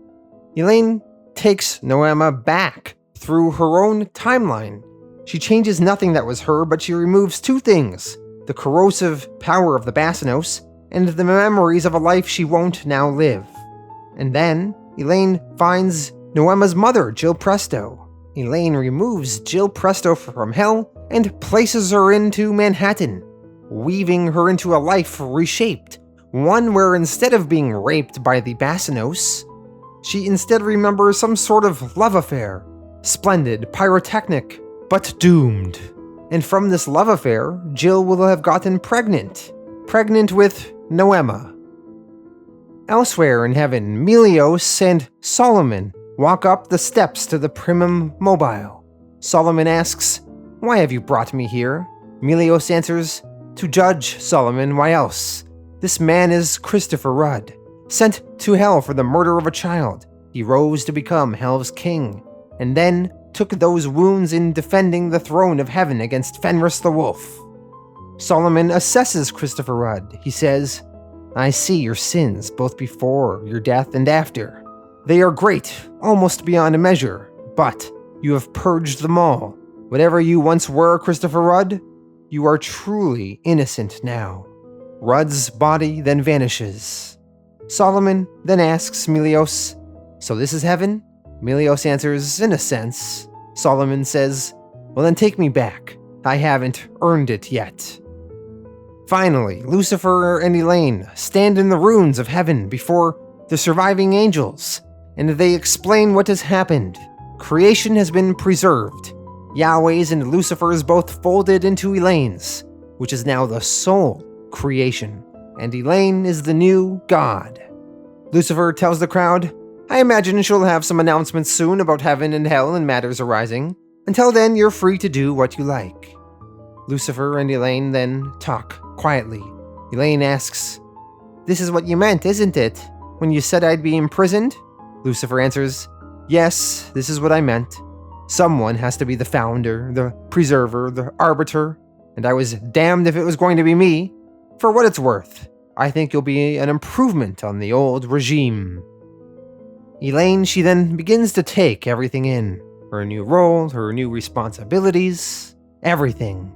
Elaine takes Noema back through her own timeline. She changes nothing that was her, but she removes 2 things: the corrosive power of the Basinos and the memories of a life she won't now live. And then Elaine finds Noema's mother, Jill Presto. Elaine removes Jill Presto from hell and places her into Manhattan, weaving her into a life reshaped, one where instead of being raped by the Basinos, she instead remembers some sort of love affair, splendid, pyrotechnic, but doomed. And from this love affair, Jill will have gotten pregnant with Noema. Elsewhere in heaven, Melios and Solomon walk up the steps to the Primum Mobile. Solomon asks, "Why have you brought me here?" Melios answers, "To judge, Solomon, why else? This man is Christopher Rudd, sent to hell for the murder of a child. He rose to become hell's king, and then took those wounds in defending the throne of heaven against Fenris the Wolf." Solomon assesses Christopher Rudd. He says, "I see your sins, both before your death and after. They are great, almost beyond measure, but you have purged them all. Whatever you once were, Christopher Rudd, you are truly innocent now." Rudd's body then vanishes. Solomon then asks Melios, "So this is heaven?" Melios answers, "In a sense." Solomon says, "Well then take me back. I haven't earned it yet." Finally, Lucifer and Elaine stand in the ruins of heaven before the surviving angels, and they explain what has happened. Creation has been preserved. Yahweh's and Lucifer's both folded into Elaine's, which is now the sole creation, and Elaine is the new god. Lucifer tells the crowd, "I imagine she'll have some announcements soon about heaven and hell and matters arising. Until then, you're free to do what you like." Lucifer and Elaine then talk quietly. Elaine asks, "This is what you meant, isn't it, when you said I'd be imprisoned?" Lucifer answers, "Yes, this is what I meant. Someone has to be the founder, the preserver, the arbiter, and I was damned if it was going to be me. For what it's worth, I think you'll be an improvement on the old regime." Elaine, she then begins to take everything in. Her new role, her new responsibilities, everything.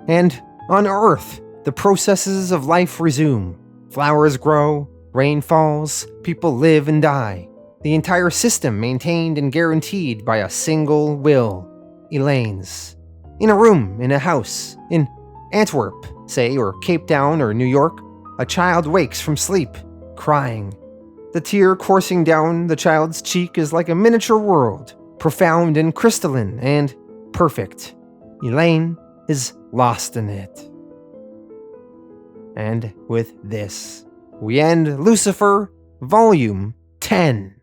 And on Earth, the processes of life resume. Flowers grow, rain falls, people live and die. The entire system maintained and guaranteed by a single will, Elaine's. In a room, in a house, in Antwerp, say, or Cape Town or New York, a child wakes from sleep, crying. The tear coursing down the child's cheek is like a miniature world, profound and crystalline and perfect. Elaine is lost in it. And with this, we end Lucifer, Volume 10.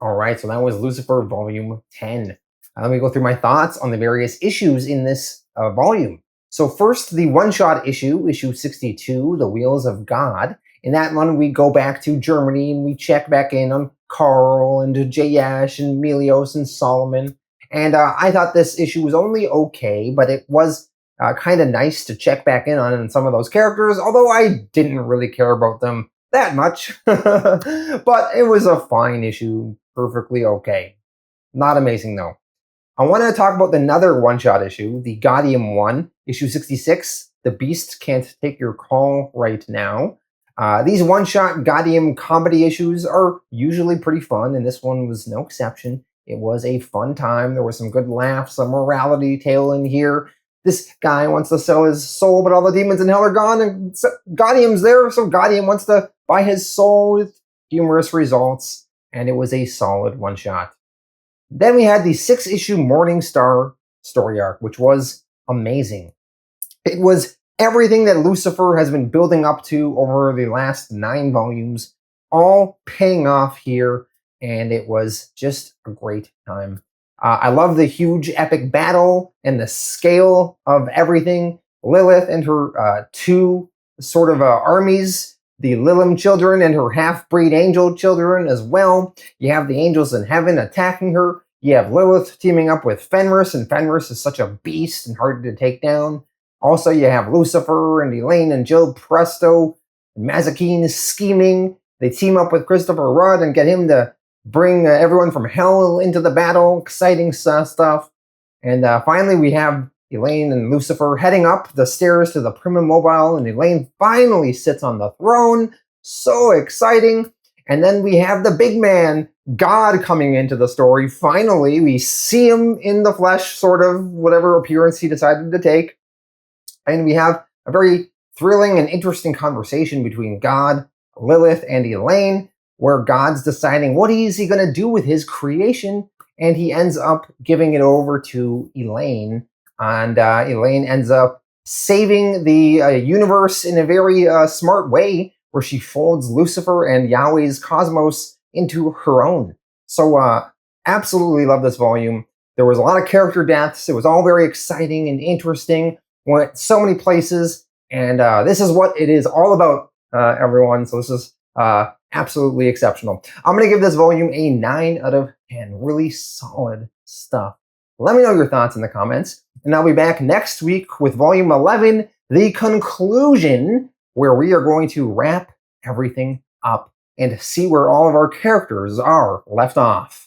Alright, so that was Lucifer, Volume 10. Let me go through my thoughts on the various issues in this volume. So first, the one-shot issue, issue 62, The Wheels of God. In that one, we go back to Germany and we check back in on Carl and Jayash and Melios and Solomon. And I thought this issue was only okay, but it was kind of nice to check back in on some of those characters, although I didn't really care about them that much. But it was a fine issue, perfectly okay. Not amazing, though. I want to talk about another one-shot issue, the Gaudium one, issue 66, The Beast Can't Take Your Call Right Now. These one-shot Gaudium comedy issues are usually pretty fun, and this one was no exception. It was a fun time. There was some good laughs, a morality tale in here. This guy wants to sell his soul, but all the demons in hell are gone, and Gaudium's there, so Gaudium wants to buy his soul with humorous results, and it was a solid one-shot. Then we had the 6-issue Morningstar story arc, which was amazing. It was everything that Lucifer has been building up to over the last 9 volumes, all paying off here, and it was just a great time. I love the huge epic battle and the scale of everything. Lilith and her 2 sort of armies, the Lilim children and her half-breed angel children as well. You have the angels in heaven attacking her. You have Lilith teaming up with Fenris, and Fenris is such a beast and hard to take down. Also, you have Lucifer and Elaine and Jill Presto and Mazikeen scheming. They team up with Christopher Rudd and get him to bring everyone from hell into the battle. Exciting stuff. And finally, we have Elaine and Lucifer heading up the stairs to the Prima Mobile, and Elaine finally sits on the throne. So exciting. And then we have the big man, God, coming into the story. Finally, we see him in the flesh, sort of, whatever appearance he decided to take. And we have a very thrilling and interesting conversation between God, Lilith, and Elaine, where God's deciding what is he going to do with his creation, and he ends up giving it over to Elaine, and Elaine ends up saving the universe in a very smart way, where she folds Lucifer and Yahweh's cosmos into her own. So absolutely love this volume. There was a lot of character deaths. It was all very exciting and interesting. Went so many places, and this is what it is all about, everyone. So this is absolutely exceptional. I'm going to give this volume a 9 out of 10. Really solid stuff. Let me know your thoughts in the comments, and I'll be back next week with volume 11, the conclusion, where we are going to wrap everything up and see where all of our characters are left off.